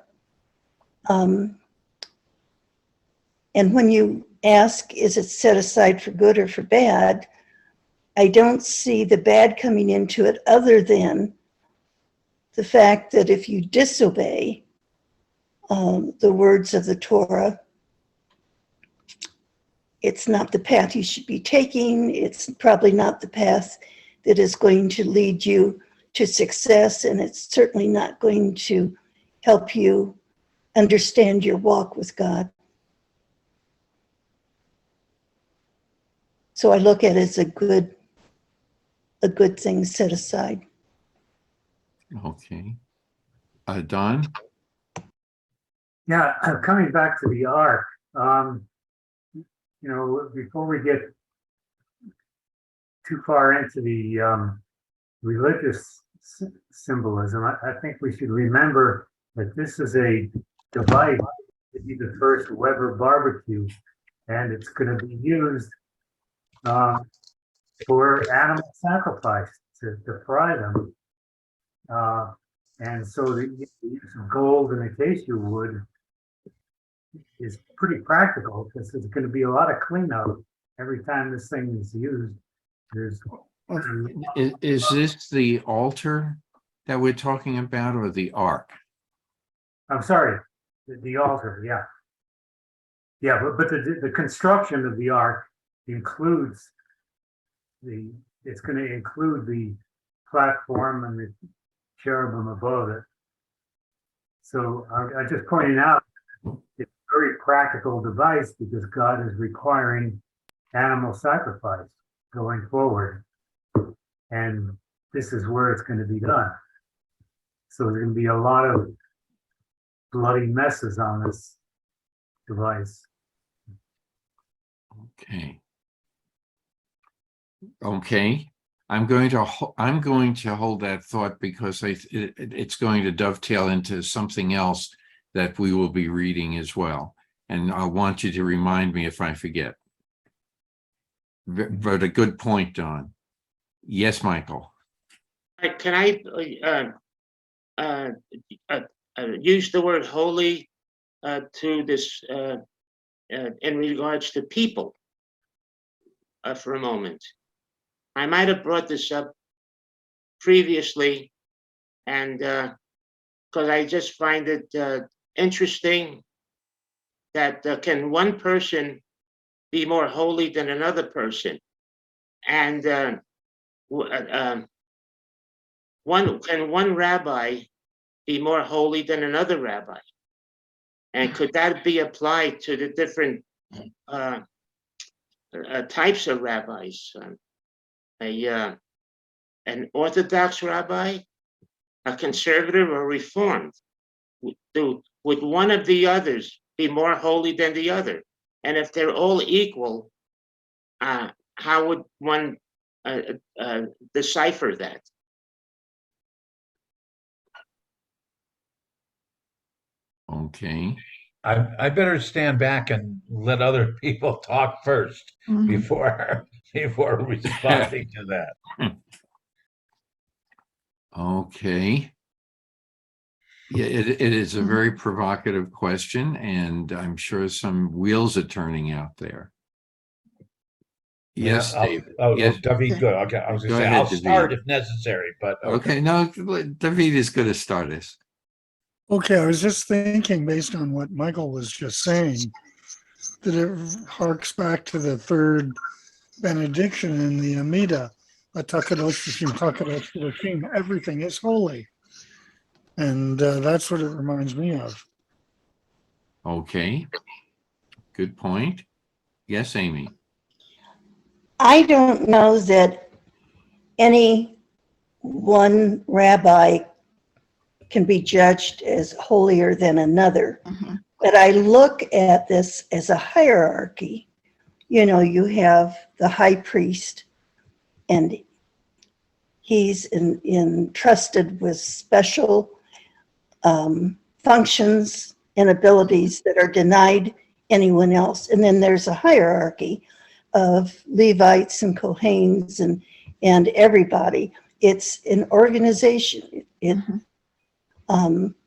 And when you ask, is it set aside for good or for bad? I don't see the bad coming into it other than the fact that if you disobey the words of the Torah, it's not the path you should be taking. It's probably not the path that is going to lead you to success, and it's certainly not going to help you understand your walk with God. So I look at it as a good thing set aside. Okay. Don? Yeah, coming back to the ark, before we get too far into the religious symbolism, I think we should remember that this is a device to be the first Weber barbecue, and it's going to be used for animal sacrifice to fry them. And so the use of gold and acacia wood is pretty practical because there's going to be a lot of cleanup every time this thing is used. Is this the altar that we're talking about, or the ark? I'm sorry, the altar, yeah. Yeah, but the construction of the ark includes it's going to include the platform and the cherubim above it. So I just pointing out it's a very practical device because God is requiring animal sacrifice going forward. And this is where it's going to be done. So there's going to be a lot of bloody messes on this device. Okay. I'm going to hold that thought because it's going to dovetail into something else that we will be reading as well. And I want you to remind me if I forget. But a good point, Don. Yes, Michael. Can I use the word holy to this in regards to people? for a moment. I might have brought this up previously, and because I just find it interesting that can one person be more holy than another person? And one rabbi be more holy than another rabbi? And could that be applied to the different types of rabbis? An Orthodox rabbi, a conservative, or reformed? Would one of the others be more holy than the other? And if they're all equal, how would one decipher that? Okay. I better stand back and let other people talk first before responding to that. Okay. Yeah, it is a very provocative question, and I'm sure some wheels are turning out there. Yes, David. Yes. David, good. Okay, I was going Go to say ahead, I'll start David. if necessary, but Okay, no, David is going to start us. Okay, I was just thinking, based on what Michael was just saying, that it harks back to the third benediction in the Amida. Everything is holy. And that's what it reminds me of. Okay. Good point. Yes, Amy. I don't know that any one rabbi can be judged as holier than another. But I look at this as a hierarchy. You know, you have the high priest, and he's entrusted with special functions and abilities that are denied anyone else. And then there's a hierarchy of Levites and Kohanes and everybody. It's an organization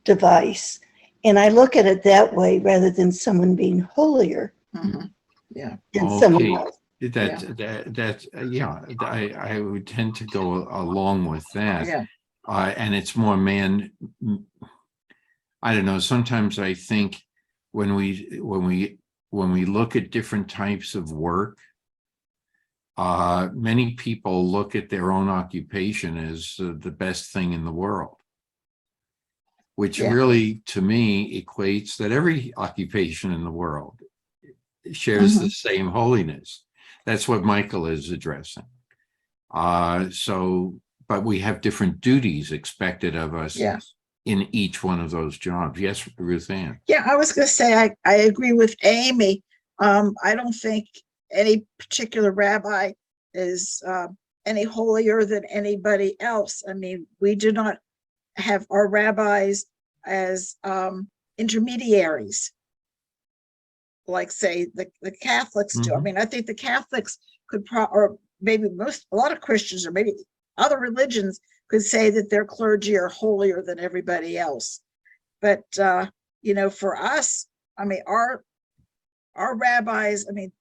device. And I look at it that way rather than someone being holier Yeah. than someone else. I would tend to go along with that. Yeah. And it's more I don't know. Sometimes I think when we look at different types of work, many people look at their own occupation as the best thing in the world, which really, to me, equates that every occupation in the world shares the same holiness. That's what Michael is addressing. But we have different duties expected of us in each one of those jobs. Yes, Ruth Ann. Yeah, I was going to say, I agree with Amy. I don't think any particular rabbi is any holier than anybody else. I mean, we do not have our rabbis as intermediaries, like say the Catholics do. I mean, I think the Catholics could or maybe a lot of Christians, or maybe other religions could say that their clergy are holier than everybody else. But for us, I mean, our rabbis, I mean,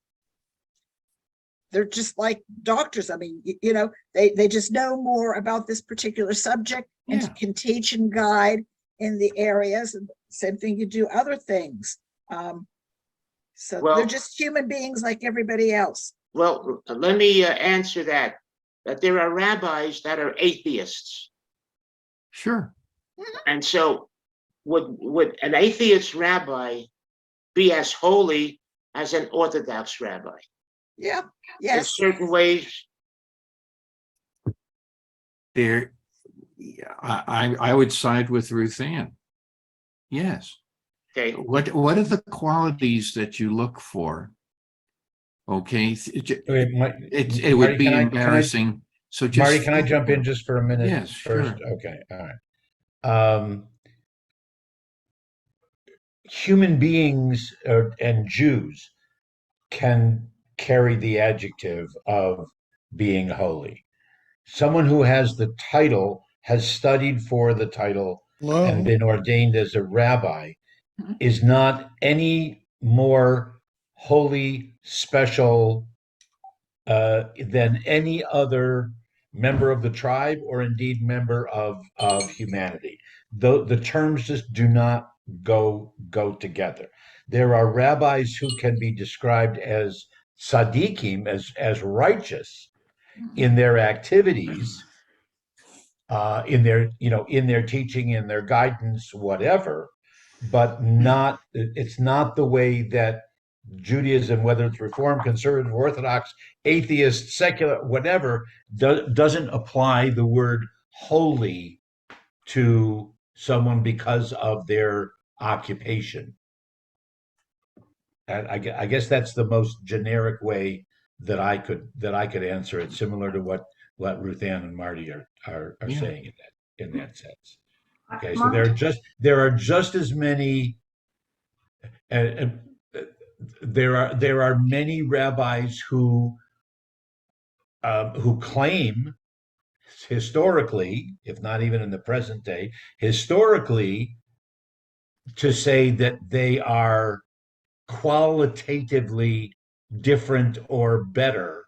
they're just like doctors. I mean, they just know more about this particular subject and can teach and guide in the areas. And same thing, you do other things. So they're just human beings like everybody else. Well, let me answer that there are rabbis that are atheists. Sure. And so would an atheist rabbi be as holy as an Orthodox rabbi? Yeah. Yes. In certain ways. I would side with Ruth Ann. Yes. Okay. What are the qualities that you look for? Okay. It would be embarrassing. So just Marty, can I jump in just for a minute? Yes, first? sure. Okay. All right. Human beings and Jews can carry the adjective of being holy. Someone who has the title, has studied for the title, and been ordained as a rabbi is not any more holy, special, than any other member of the tribe or indeed member of humanity. The terms just do not go together. There are rabbis who can be described as tzaddikim, as righteous in their activities, in their in their teaching, in their guidance, whatever, but not it's not the way that Judaism, whether it's Reform, Conservative, Orthodox, atheist, secular, whatever, doesn't apply the word holy to someone because of their occupation. And I guess that's the most generic way that I could answer it, similar to what Ruth Ann and Marty are Yeah. saying in that sense. Okay, so there are just as many. There are many rabbis who claim historically, if not even in the present day, historically, to say that they are qualitatively different or better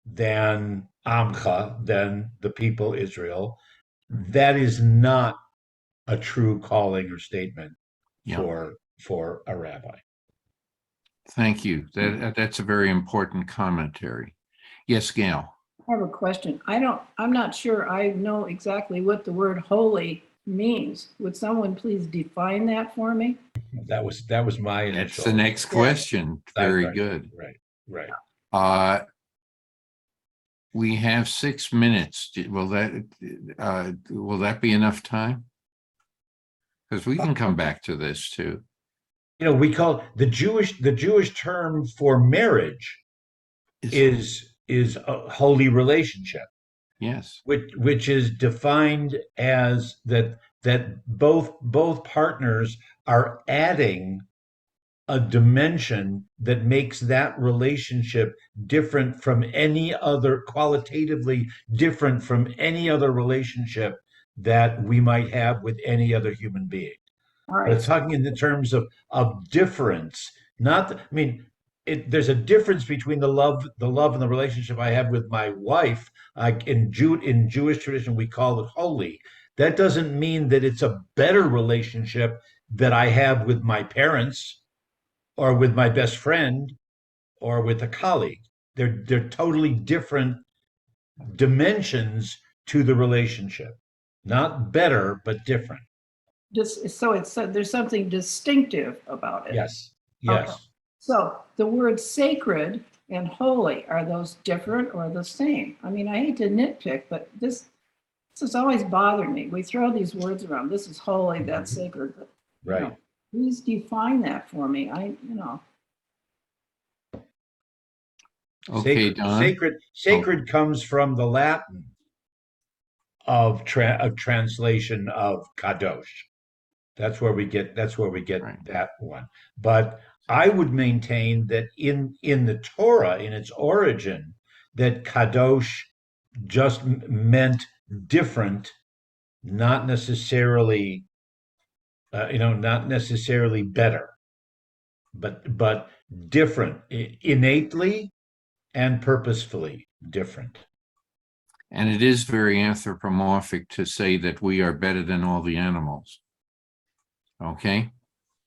than Amcha, than the people Israel. That is not a true calling or statement for a rabbi. Thank you. That's a very important commentary. Yes, Gail. I have a question. I'm not sure I know exactly what the word holy means. Would someone please define that for me? That was my initial. That's the next question. Very right, good. Right. We have 6 minutes. Will that be enough time? Because we can come back to this too. We call the Jewish term for marriage is a holy relationship. Yes. Which is defined as that both partners are adding a dimension that makes that relationship different from any other, qualitatively different from any other relationship that we might have with any other human being. All right. But it's talking in the terms of difference. There's a difference between the love and the relationship I have with my wife. Like in Jewish tradition, we call it holy. That doesn't mean that it's a better relationship that I have with my parents or with my best friend or with a colleague. They're totally different dimensions to the relationship. Not better, but different. There's something distinctive about it. Yes. Okay. So the words sacred and holy, are those different or the same? I hate to nitpick, but this has always bothered me. We throw these words around. This is holy, that's sacred. But, right. Please define that for me. Okay, sacred comes from the Latin of translation of kadosh. That's where we get right. That one. But I would maintain that in the Torah, in its origin, that kadosh just meant different, not necessarily better, but different, innately and purposefully different. And it is very anthropomorphic to say that we are better than all the animals. Okay?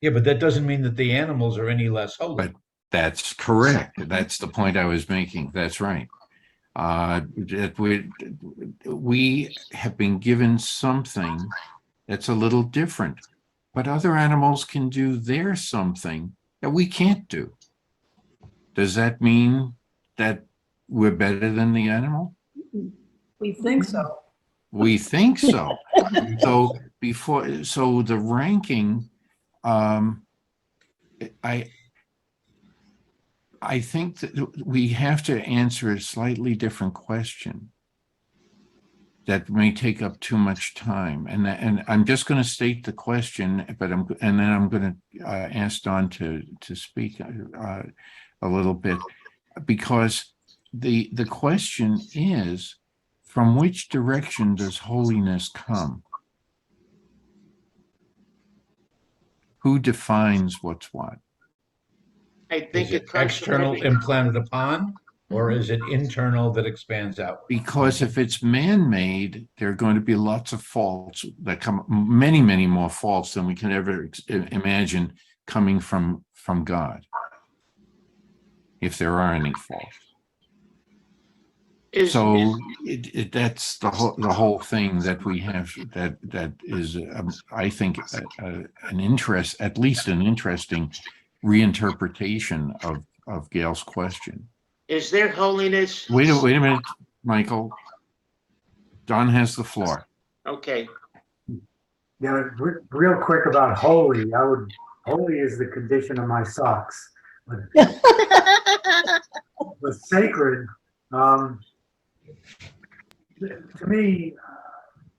Yeah, but that doesn't mean that the animals are any less holy. But that's correct. That's the point I was making. That's right. We have been given something that's a little different, but other animals can do their something that we can't do. Does that mean that we're better than the animal? We think so. We think so. So the ranking, I think that we have to answer a slightly different question that may take up too much time. And I'm just going to state the question, but then I'm going to ask Don to speak a little bit, because the question is, from which direction does holiness come? Who defines what's what? I think it comes external from implanted upon. or is it internal that expands out? Because if it's man-made, there are going to be lots of faults that come, many, many more faults than we can ever imagine coming from God, if there are any faults. So that's the whole thing that we have, that is, I think, at least an interesting reinterpretation of Gail's question. Is there holiness? Wait a minute, Michael. Don has the floor. Okay. Yeah, real quick about holy, holy is the condition of my socks. But sacred, to me,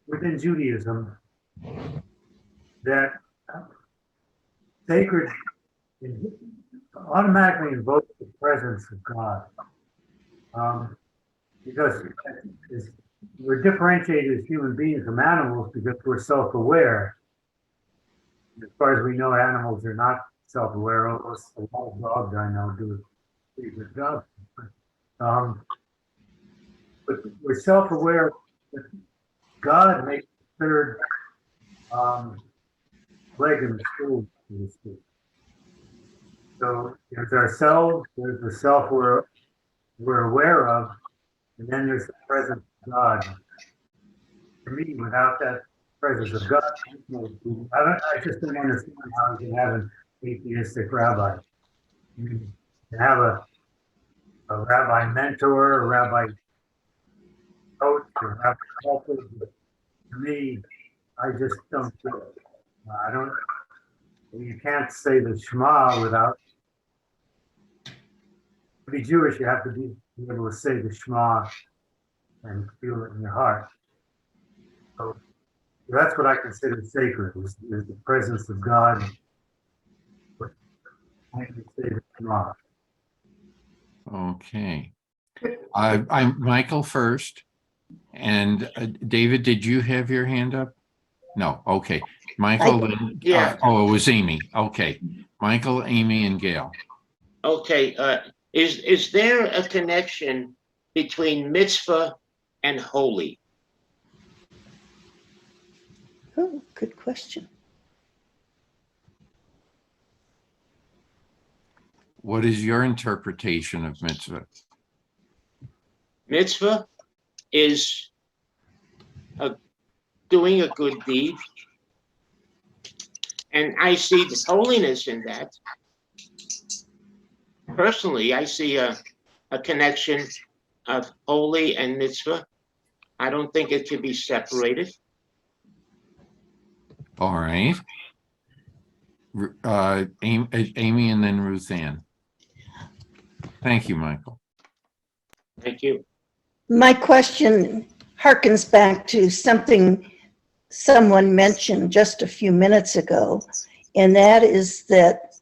within Judaism, that sacred automatically invokes the presence of God. Because we're differentiated as human beings from animals because we're self-aware. As far as we know, animals are not self-aware. A lot of dogs I know do a pretty good job. But we're self-aware that God makes the third leg in the stool, so to speak. So there's ourselves, there's the self we're aware of, and then there's the presence of God. For me, without that presence of God, I just don't understand how you can have an atheistic rabbi. You can have a rabbi mentor, a rabbi coach, or a rabbi helper. To me, I just don't feel it. I don't. You can't say the Shema without. To be Jewish, you have to be able to say the Shema and feel it in your heart. So that's what I consider sacred, is the presence of God. I can say the Shema. Okay. I'm Michael first. And David, did you have your hand up? No. Okay. Michael. Yeah. Oh, it was Amy. Okay. Michael, Amy, and Gail. Okay. Is there a connection between mitzvah and holy? Oh, good question. What is your interpretation of mitzvah? Mitzvah is doing a good deed. And I see the holiness in that. Personally, I see a connection of holy and mitzvah. I don't think it can be separated. All right. Amy and then Ruth Ann. Thank you, Michael. Thank you. My question harkens back to something someone mentioned just a few minutes ago, and that is that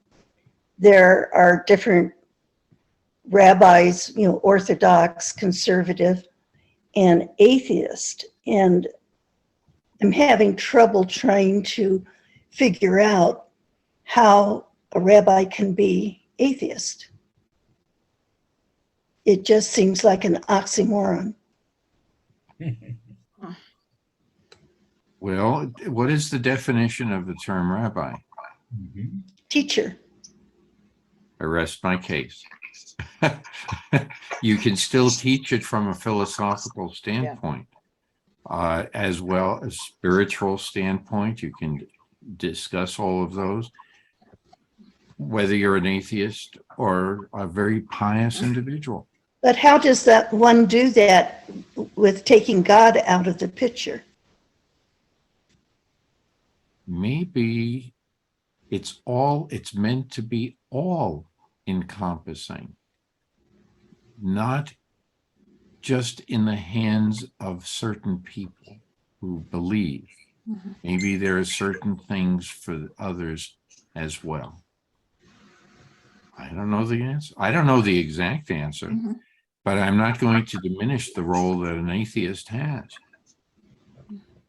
there are different rabbis, Orthodox, conservative, and atheist. And I'm having trouble trying to figure out how a rabbi can be atheist. It just seems like an oxymoron. Well, what is the definition of the term rabbi? Teacher. I rest my case. You can still teach it from a philosophical standpoint, as well as spiritual standpoint. You can discuss all of those, whether you're an atheist or a very pious individual. But how does that one do that with taking God out of the picture? Maybe it's meant to be all encompassing, not just in the hands of certain people who believe. Maybe there are certain things for others as well. I don't know the answer. I don't know the exact answer, but I'm not going to diminish the role that an atheist has.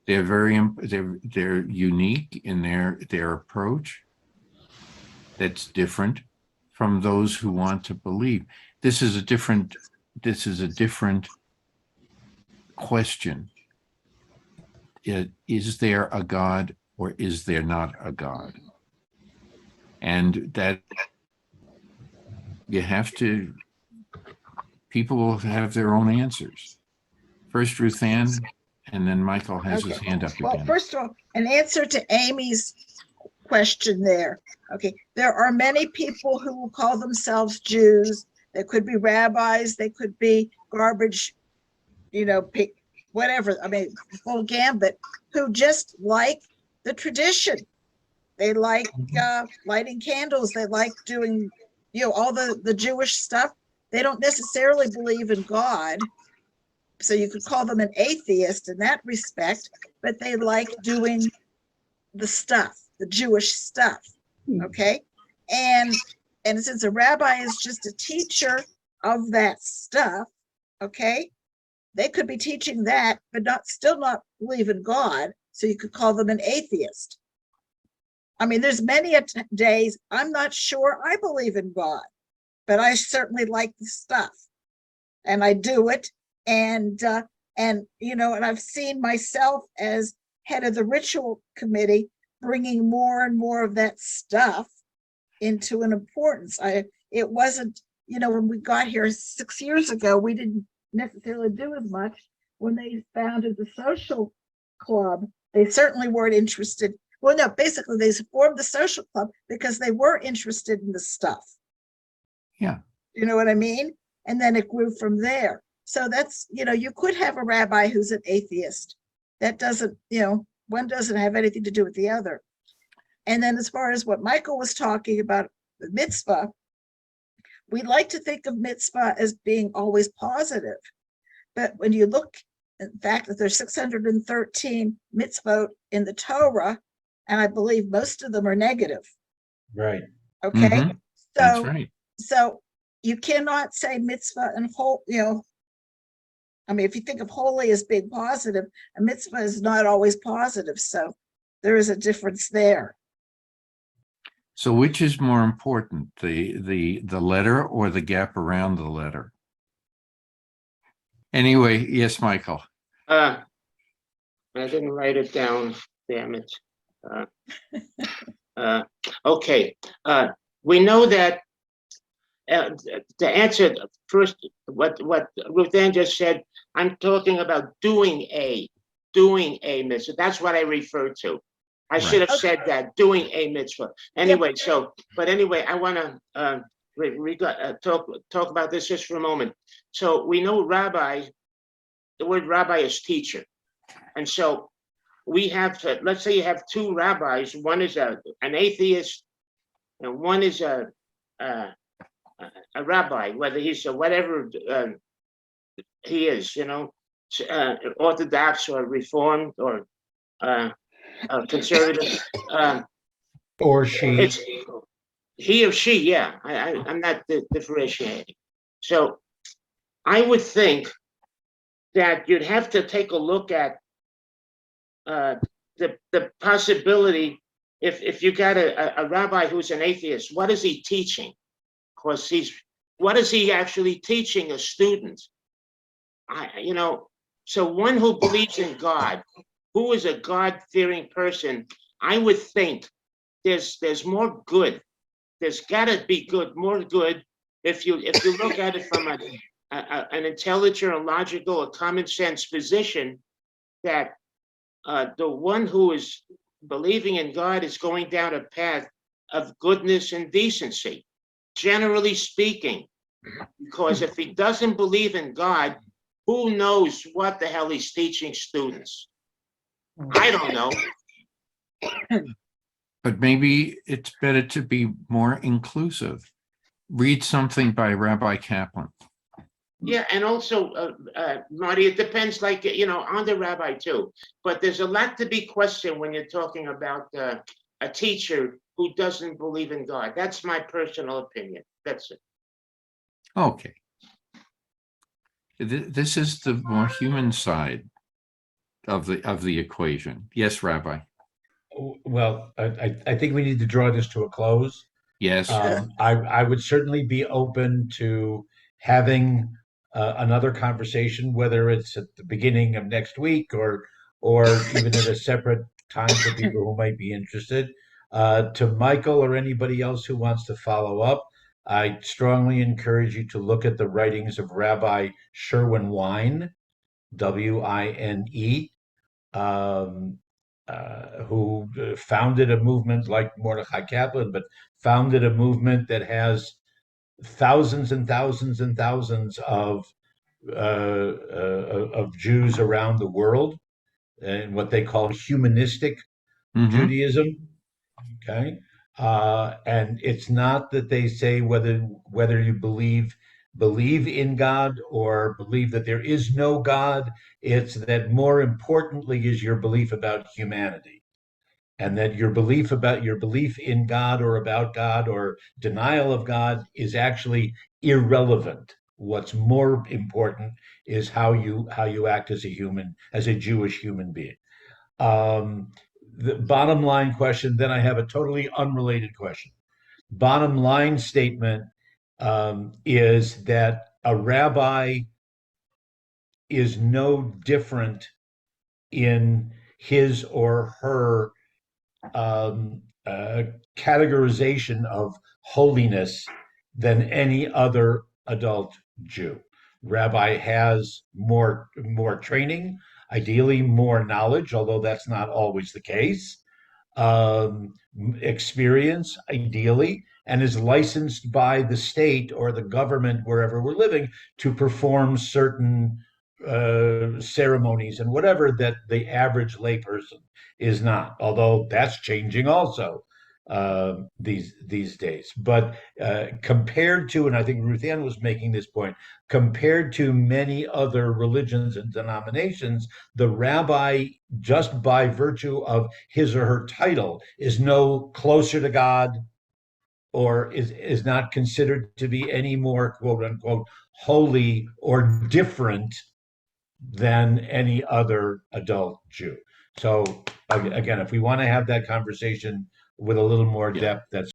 They're unique in their approach. That's different from those who want to believe. This is a different this is a different question. Is there a God or is there not a God? And that you have to, people will have their own answers. First Ruth Ann, and then Michael has his Okay. hand up Well, again. first of all, an answer to Amy's question there. Okay, there are many people who will call themselves Jews. They could be rabbis, they could be garbage, whatever. I mean, full gambit, who just like the tradition. They like lighting candles. They like doing, all the Jewish stuff. They don't necessarily believe in God. So you could call them an atheist in that respect, but they like doing the stuff, the Jewish stuff. Okay. And since a rabbi is just a teacher of that stuff, okay, they could be teaching that, but still not believe in God. So you could call them an atheist. I mean, there's many days I'm not sure I believe in God, but I certainly like the stuff and I do it. And I've seen myself as head of the ritual committee bringing more and more of that stuff into an importance. It wasn't, when we got here 6 years ago, we didn't necessarily do as much. When they founded the social club, they certainly weren't interested. Well, no, basically they formed the social club because they were interested in the stuff. Yeah. You know what I mean? And then it grew from there. So that's, you could have a rabbi who's an atheist. That doesn't, one doesn't have anything to do with the other. And then as far as what Michael was talking about, the mitzvah, we like to think of mitzvah as being always positive. But when you look, in fact, that there's 613 mitzvot in the Torah, and I believe most of them are negative. Right. Okay. Mhm. That's right. So you cannot say mitzvah and whole, I mean, if you think of holy as being positive, a mitzvah is not always positive. So there is a difference there. So which is more important, the letter or the gap around the letter? Anyway, yes, Michael. I didn't write it down, damn it. Okay, we know that to answer first what Ruth Ann just said, I'm talking about doing a mitzvah. That's what I referred to. I should have said that, doing a mitzvah. Anyway, I want to talk about this just for a moment. So we know rabbi, the word rabbi is teacher. And so we have to, let's say you have two rabbis, one is an atheist and one is a rabbi, whether he's whatever he is, Orthodox or Reformed or conservative. Or she. It's he or she, yeah. I'm not differentiating. So I would think that you'd have to take a look at the possibility if you got a rabbi who's an atheist, what is he teaching? Because what is he actually teaching a student? So one who believes in God, who is a God-fearing person, I would think there's more good. There's got to be more good if you look at it from an intelligent, or logical, or common sense position, that the one who is believing in God is going down a path of goodness and decency, generally speaking. Because if he doesn't believe in God, who knows what the hell he's teaching students? I don't know. But maybe it's better to be more inclusive. Read something by Rabbi Kaplan. Yeah, and also, Marty, it depends, like, on the rabbi too. But there's a lot to be questioned when you're talking about a teacher who doesn't believe in God. That's my personal opinion. That's it. Okay. This is the more human side of the equation. Yes, Rabbi. Well, I think we need to draw this to a close. Yes. I would certainly be open to having another conversation, whether it's at the beginning of next week or even at a separate time for people who might be interested. To Michael or anybody else who wants to follow up, I strongly encourage you to look at the writings of Rabbi Sherwin Wine, W-I-N-E, who founded a movement like Mordechai Kaplan, but founded a movement that has thousands and thousands and thousands of Jews around the world, and what they call humanistic Judaism. Okay, and it's not that they say whether you believe in God or believe that there is no God. It's that more importantly is your belief about humanity, and that your belief in God or about God or denial of God is actually irrelevant. What's more important is how you act as a Jewish human being. The bottom line question, then I have a totally unrelated question. Bottom line statement is that a rabbi is no different in his or her categorization of holiness than any other adult Jew. Rabbi has more training, ideally more knowledge, although that's not always the case, experience, ideally, and is licensed by the state or the government wherever we're living to perform certain ceremonies and whatever that the average layperson is not, although that's changing also these days. But compared to, and I think Ruth Ann was making this point, compared to many other religions and denominations, the rabbi, just by virtue of his or her title, is no closer to God, or is not considered to be any more, quote unquote, holy or different than any other adult Jew. So again, if we want to have that conversation with a little more depth, that's